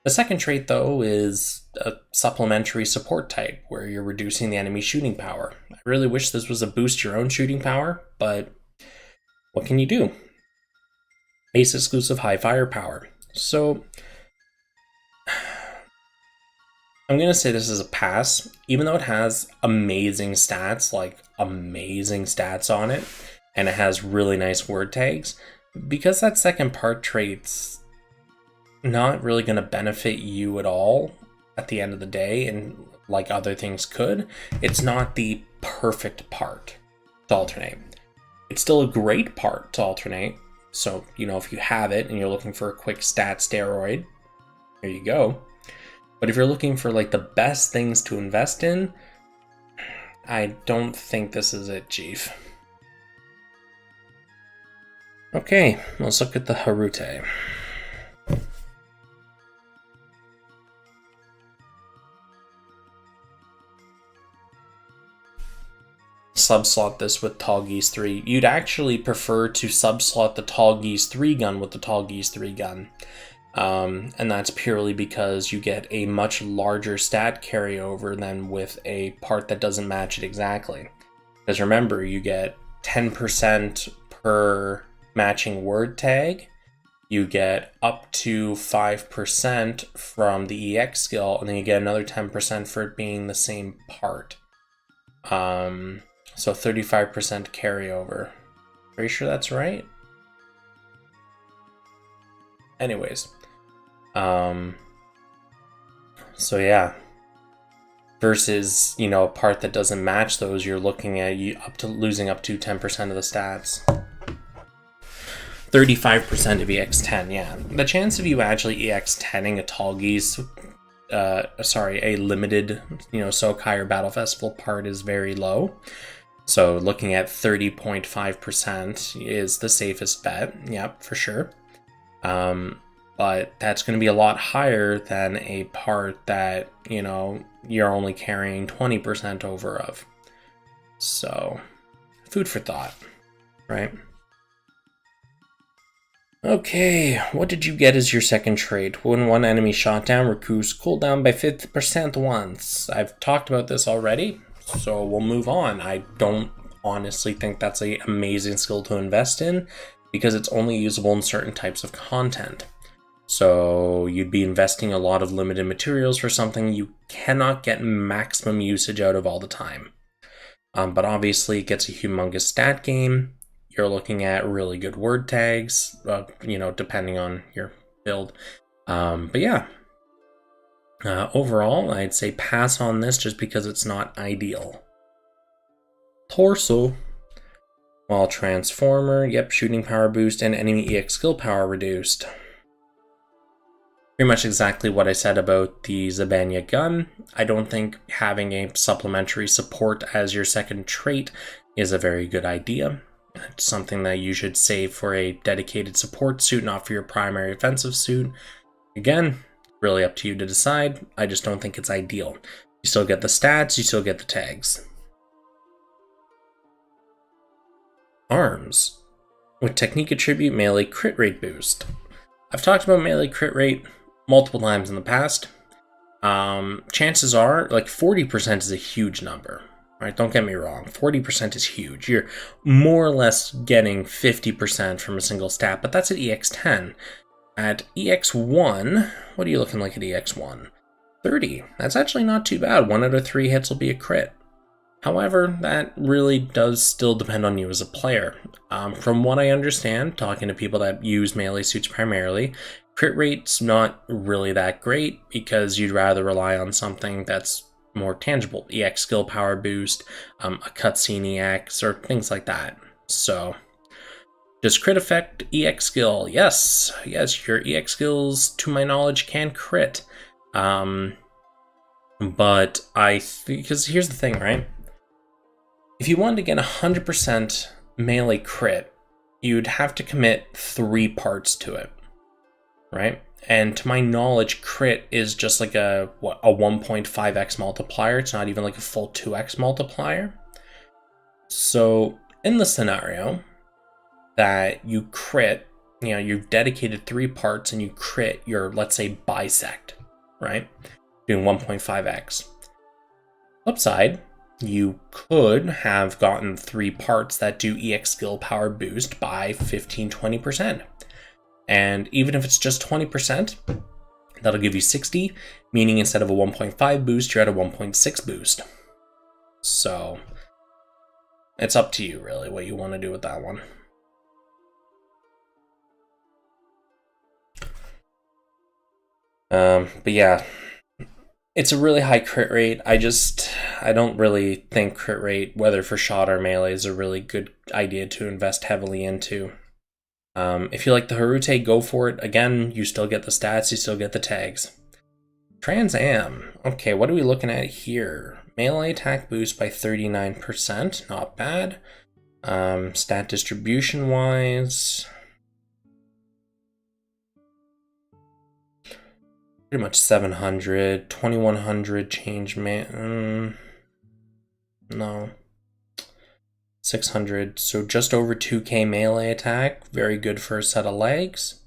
The second trait, though, is a supplementary support type, where you're reducing the enemy shooting power. I really wish this was a boost your own shooting power, but what can you do? Ace exclusive high firepower. So, I'm going to say this is a pass, even though it has amazing stats, like amazing stats on it, and it has really nice word tags, because that second part trait's not really going to benefit you at all at the end of the day, and like other things could, it's not the perfect part to alternate. It's still a great part to alternate, so, you know, if you have it and you're looking for a quick stat steroid, here you go. But if you're looking for like the best things to invest in, I don't think this is it, Chief. Okay, let's look at the Harute. Subslot this with Tall Geese 3. You'd actually prefer to subslot the Tall Geese 3 gun with the Tall Geese 3 gun. And that's purely because you get a much larger stat carryover than with a part that doesn't match it exactly. Because remember, you get 10% per matching word tag. You get up to 5% from the EX skill, and then you get another 10% for it being the same part. So 35% carryover. Pretty sure that's right. Anyways. So yeah. Versus, you know, a part that doesn't match those, you're looking at losing up to 10% of the stats. 35% of EX10, yeah. The chance of you actually EX10ing a Tallgeese, a limited, Sokai or Battle Festival part is very low. So looking at 30.5% is the safest bet, yep, for sure. But that's going to be a lot higher than a part that, you're only carrying 20% over of. So, food for thought, right? Okay, what did you get as your second trait? When one enemy shot down, recruits cooldown by 50% once. I've talked about this already, so we'll move on. I don't honestly think that's an amazing skill to invest in, because it's only usable in certain types of content. So you'd be investing a lot of limited materials for something you cannot get maximum usage out of all the time. But obviously it gets a humongous stat gain. You're looking at really good word tags, depending on your build. But yeah, overall, I'd say pass on this just because it's not ideal. Torso. While Transformer, yep, shooting power boost and enemy EX skill power reduced. Pretty much exactly what I said about the Zabanya gun. I don't think having a supplementary support as your second trait is a very good idea. It's something that you should save for a dedicated support suit, not for your primary offensive suit. Again, really up to you to decide. I just don't think it's ideal. You still get the stats, you still get the tags. Arms. With technique attribute melee crit rate boost. I've talked about melee crit rate multiple times in the past. Chances are, like 40% is a huge number, right? Don't get me wrong, 40% is huge. You're more or less getting 50% from a single stat, but that's at EX10. At EX1, what are you looking like at EX1? 30. That's actually not too bad. 1 out of 3 hits will be a crit. However, that really does still depend on you as a player. From what I understand, talking to people that use melee suits primarily, crit rate's not really that great because you'd rather rely on something that's more tangible. EX skill power boost, a cutscene EX, or things like that. So, does crit affect EX skill? Yes, your EX skills, to my knowledge, can crit. But because here's the thing, right? If you wanted to get 100% melee crit, you'd have to commit 3 parts to it, right? And to my knowledge, crit is just like a 1.5x multiplier. It's not even like a full 2x multiplier. So in the scenario that you crit, you've dedicated 3 parts and you crit your, let's say, bisect, right? Doing 1.5x. Flip side, you could have gotten 3 parts that do EX skill power boost by 15-20%. And even if it's just 20%, that'll give you 60, meaning instead of a 1.5 boost, you're at a 1.6 boost. So it's up to you, really, what you want to do with that one. But yeah, it's a really high crit rate. I don't really think crit rate, whether for shot or melee, is a really good idea to invest heavily into. If you like the Harute, go for it. Again, you still get the stats, you still get the tags. Trans Am. Okay, what are we looking at here? Melee attack boost by 39%, not bad. Stat distribution wise, pretty much 700, 2100 change no. 600, so just over 2k melee attack, very good for a set of legs.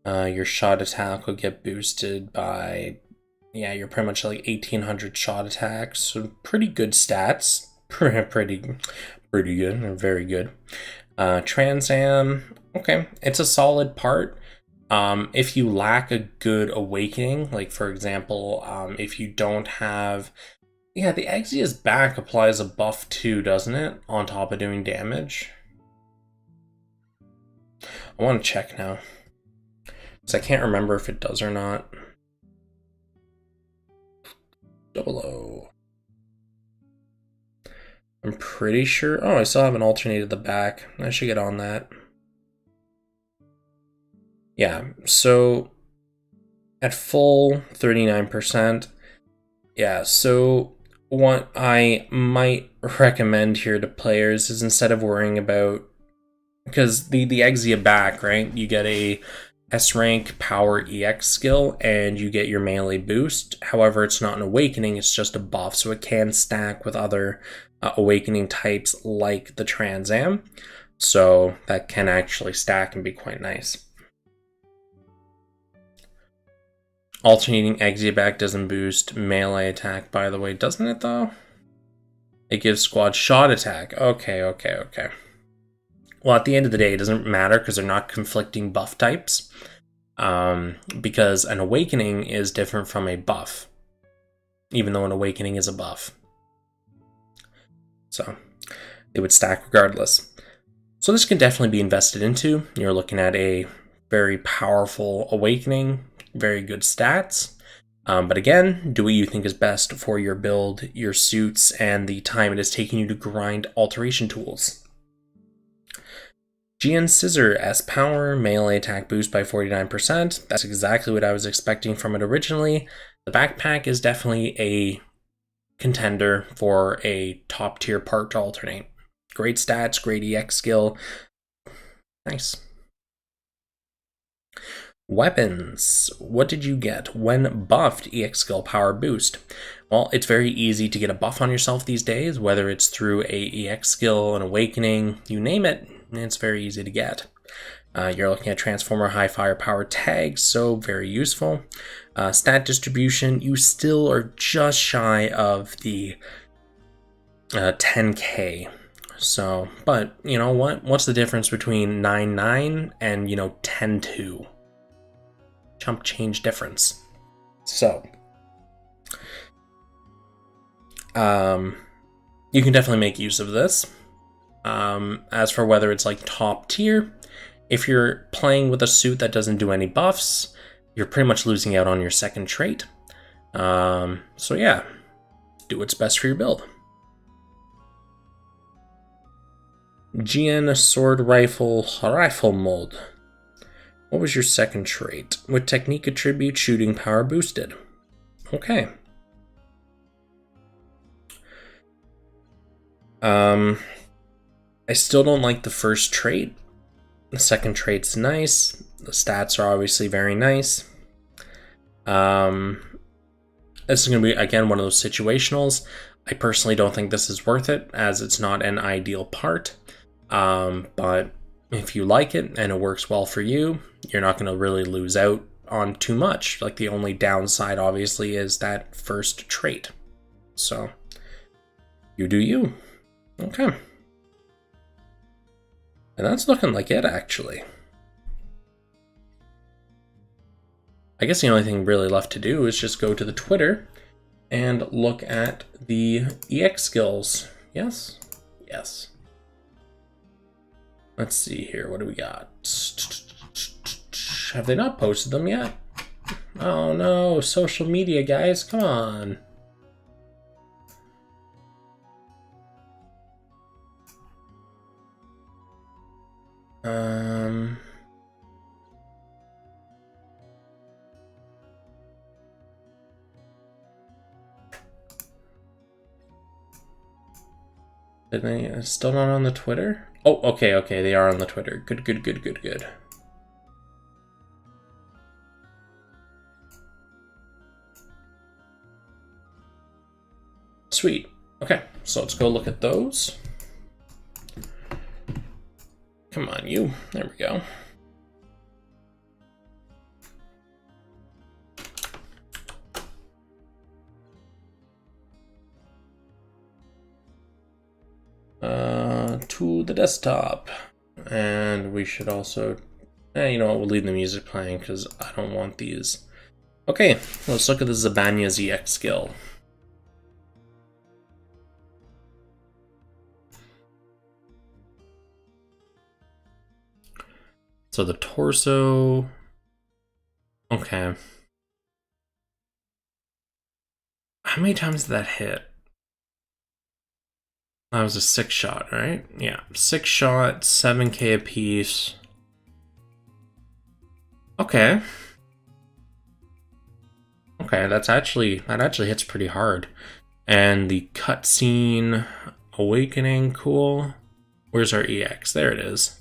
Your shot attack will get boosted by, you're pretty much like 1800 shot attacks, so pretty good stats, pretty good, or very good. Transam, okay, it's a solid part. If you lack a good awakening, like for example, if you don't have, yeah, the Exia's back applies a buff too, doesn't it? On top of doing damage. I want to check now, because I can't remember if it does or not. 00. I'm pretty sure. Oh, I still haven't alternated the back. I should get on that. Yeah, so at full 39%. Yeah, so what I might recommend here to players is, instead of worrying about, because the Exia back, right? You get a S rank power EX skill and you get your melee boost. However, it's not an awakening, it's just a buff, so it can stack with other awakening types like the Transam. So that can actually stack and be quite nice. Alternating Exia back doesn't boost melee attack, by the way, doesn't it though? It gives squad shot attack. Okay. Well, at the end of the day, it doesn't matter because they're not conflicting buff types. Because an awakening is different from a buff, even though an awakening is a buff. So they would stack regardless. So this can definitely be invested into. You're looking at a very powerful awakening, very good stats. But again, do what you think is best for your build, your suits, and the time it is taking you to grind alteration tools. GN Scissor S power, melee attack boost by 49%. That's exactly what I was expecting from it originally. The backpack is definitely a contender for a top tier part to alternate. Great stats, great EX skill. Nice. Weapons. What did you get when buffed EX skill power boost? Well, it's very easy to get a buff on yourself these days, whether it's through a EX skill, an awakening, you name it, it's very easy to get. You're looking at Transformer high firepower tags, so very useful. Stat distribution, you still are just shy of the 10k. So, but you know what? What's the difference between 9.9 and 10.2? Chump change difference. So, you can definitely make use of this. As for whether it's like top tier, if you're playing with a suit that doesn't do any buffs, you're pretty much losing out on your second trait. So yeah, do what's best for your build. GN Sword Rifle mode. What was your second trait? With technique attribute, shooting power boosted. Okay. I still don't like the first trait. The second trait's nice. The stats are obviously very nice. This is going to be, again, one of those situationals. I personally don't think this is worth it, as it's not an ideal part. But if you like it and it works well for you, you're not going to really lose out on too much. Like, the only downside, obviously, is that first trait. So, you do you. Okay. And that's looking like it, actually. I guess the only thing really left to do is just go to the Twitter and look at the EX skills. Yes? Yes. Let's see here. What do we got? Have they not posted them yet? Oh no, social media, guys. Come on. Did they still not on the Twitter? Oh, okay, they are on the Twitter. Good. Sweet. Okay, so let's go look at those. Come on, you. There we go. to the desktop. And we should also, you know what, we'll leave the music playing because I don't want these. Okay, let's look at the Zabanya ZX skill. So the torso, okay. How many times did that hit? That was a 6-shot, right? Yeah, 6-shot, 7k a piece. Okay. Okay, that actually hits pretty hard. And the cutscene awakening, cool. Where's our EX? There it is.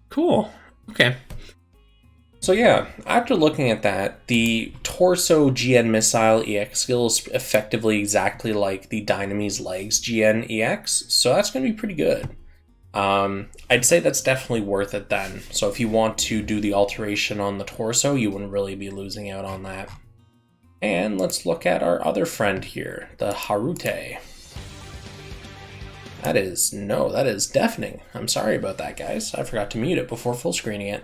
Cool. Okay. So yeah, after looking at that, the Torso GN Missile EX skill is effectively exactly like the Dynamis Legs GN EX, so that's going to be pretty good. I'd say that's definitely worth it then. So if you want to do the alteration on the Torso, you wouldn't really be losing out on that. And let's look at our other friend here, the Harute. That is deafening. I'm sorry about that, guys. I forgot to mute it before full screening it.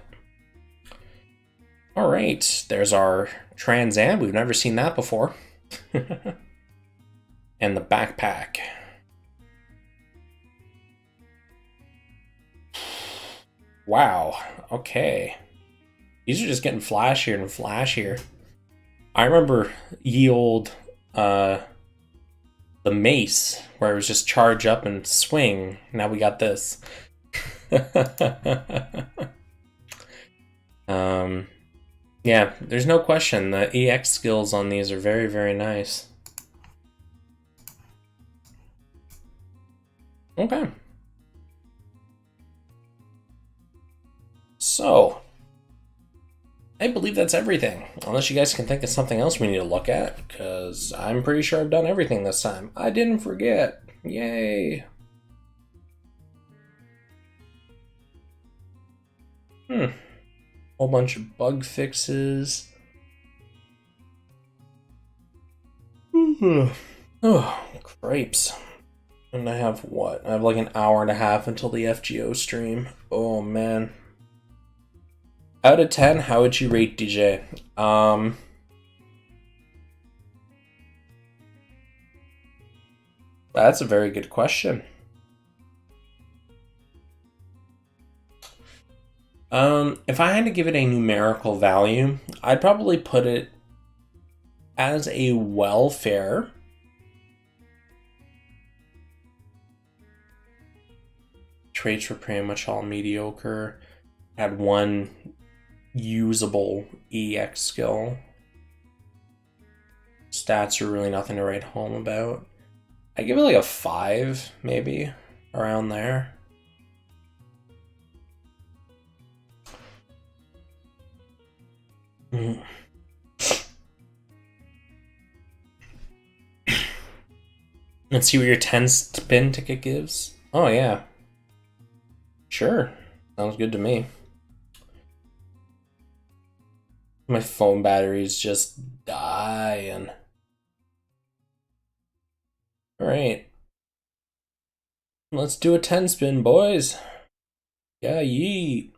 Alright, there's our Trans Am. We've never seen that before. And the backpack. Wow, okay. These are just getting flashier and flashier. I remember ye old, the mace, where it was just charge up and swing. Now we got this. Yeah, there's no question. The EX skills on these are very, very nice. Okay. So, I believe that's everything. Unless you guys can think of something else we need to look at, because I'm pretty sure I've done everything this time. I didn't forget. Yay. Whole bunch of bug fixes. Oh, crepes. And I have what? I have like an hour and a half until the FGO stream. Oh, man. Out of 10, how would you rate Dijeh? That's a very good question. If I had to give it a numerical value, I'd probably put it as a welfare. Traits were pretty much all mediocre. Had one usable EX skill. Stats are really nothing to write home about. I give it like a 5, maybe, around there. Let's see what your 10 spin ticket gives. Oh, yeah. Sure. Sounds good to me. My phone battery's just dying. Alright. Let's do a 10 spin, boys. Yeah, yeet.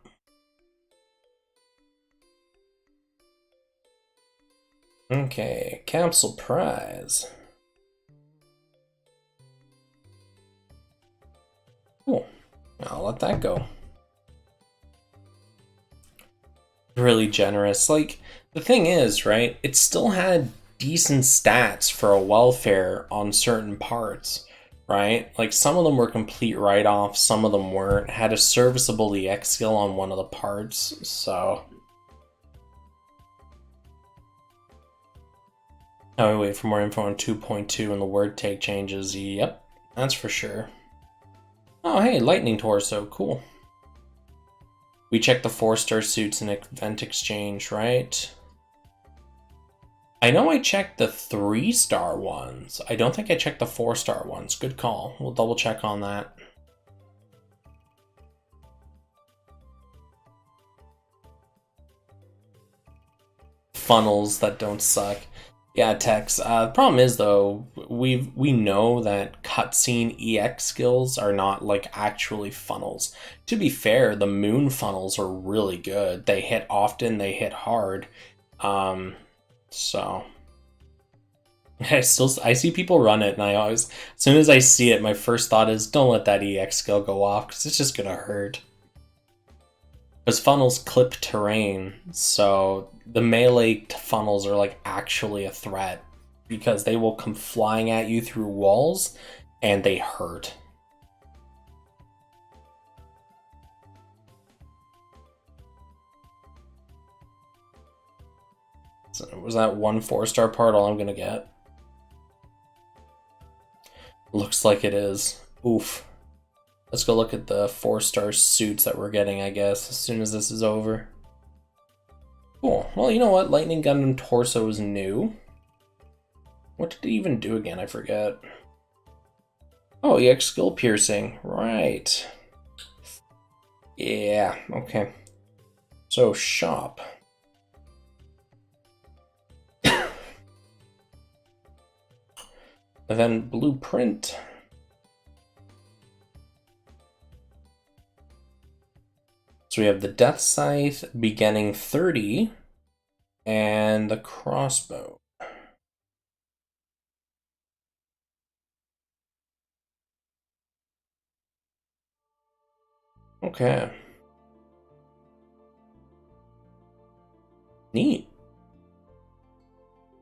Okay, capsule prize. Cool. I'll let that go. Really generous. Like, the thing is, right, it still had decent stats for a welfare on certain parts, right? Like, some of them were complete write-offs, some of them weren't. Had a serviceable EX skill on one of the parts, so... Oh, we wait for more info on 2.2 and the word take changes. Yep, that's for sure. Oh, hey, lightning torso, cool. We checked the 4-star suits in event exchange, right? I know I checked the 3-star ones. I don't think I checked the 4-star ones. Good call. We'll double check on that. funnels that don't suck. Yeah, Tex. The problem is though, we know that cutscene EX skills are not like actually funnels. To be fair, the moon funnels are really good. They hit often, they hit hard. So I see people run it, and I always, as soon as I see it, my first thought is don't let that EX skill go off because it's just gonna hurt. Because funnels clip terrain, so the melee funnels are like actually a threat because they will come flying at you through walls and they hurt. So was that one 4-star part all I'm gonna get? Looks like it is. Oof. Let's go look at the 4-star suits that we're getting, I guess, as soon as this is over. Cool. Well, you know what? Lightning Gundam Torso is new. What did it even do again? I forget. Oh, EX Skill Piercing. Right. Yeah, okay. So, shop. And then blueprint. So we have the Death Scythe, beginning 30, and the crossbow. Okay. Neat.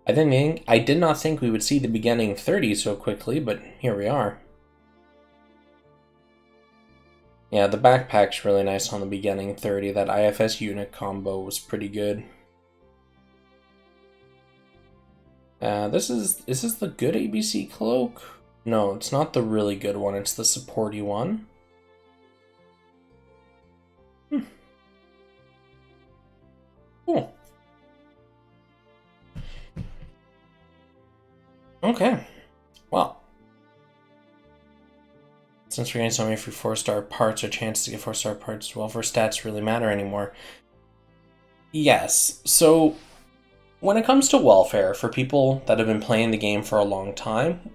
I did not think we would see the beginning 30 so quickly, but here we are. Yeah, the backpack's really nice on the beginning 30. That IFS unit combo was pretty good. Is this the good ABC cloak? No, it's not the really good one. It's the supporty one. Cool. Okay. Well. Since we're getting so many free 4-star parts or chances to get 4-star parts, well, for stats really matter anymore. Yes, so when it comes to welfare, for people that have been playing the game for a long time,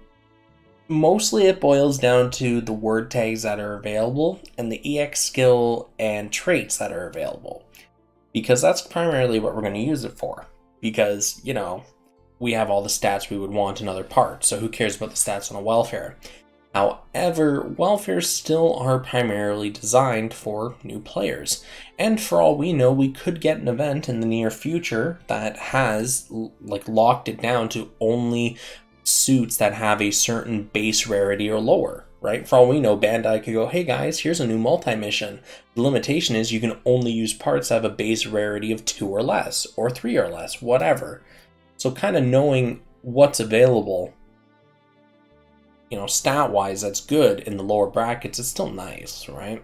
mostly it boils down to the word tags that are available and the EX skill and traits that are available. Because that's primarily what we're going to use it for. Because, you know, we have all the stats we would want in other parts, so who cares about the stats on a welfare? However, welfares still are primarily designed for new players, and for all we know, we could get an event in the near future that has like locked it down to only suits that have a certain base rarity or lower, right? For all we know, Bandai could go, hey guys, here's a new multi-mission. The limitation is you can only use parts that have a base rarity of 2 or less, or 3 or less, whatever. So kind of knowing what's available, you know, stat-wise, that's good. In the lower brackets, it's still nice, right?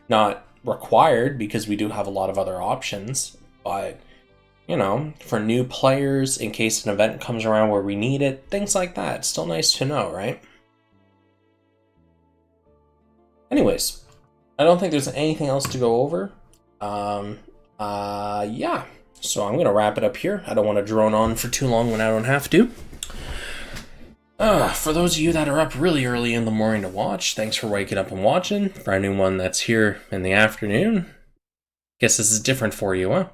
Not required, because we do have a lot of other options, but, you know, for new players, in case an event comes around where we need it, things like that. It's still nice to know, right? Anyways, I don't think there's anything else to go over. Yeah. So I'm going to wrap it up here. I don't want to drone on for too long when I don't have to. For those of you that are up really early in the morning to watch, thanks for waking up and watching. For anyone that's here in the afternoon, guess this is different for you, huh?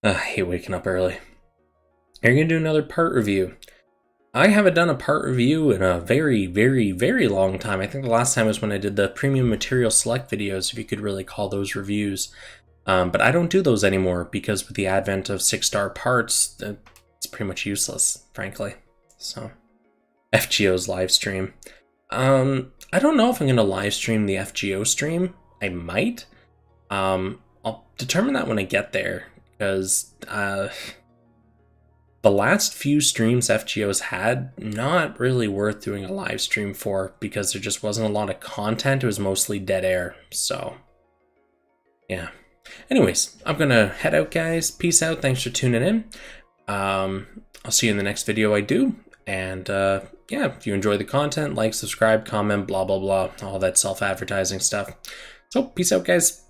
I hate waking up early. Are you going to do another part review? I haven't done a part review in a very, very, very long time. I think the last time was when I did the premium material select videos, if you could really call those reviews. But I don't do those anymore because with the advent of 6-star parts, it's pretty much useless, frankly. So, FGO's live stream. I don't know if I'm going to live stream the FGO stream. I might. I'll determine that when I get there, because the last few streams FGO's had, not really worth doing a live stream for, because there just wasn't a lot of content. It was mostly dead air, so yeah. Anyways, I'm gonna head out, guys. Peace out. Thanks for tuning in. I'll see you in the next video I do. And yeah, if you enjoy the content, like, subscribe, comment, blah, blah, blah, all that self-advertising stuff. So, peace out, guys.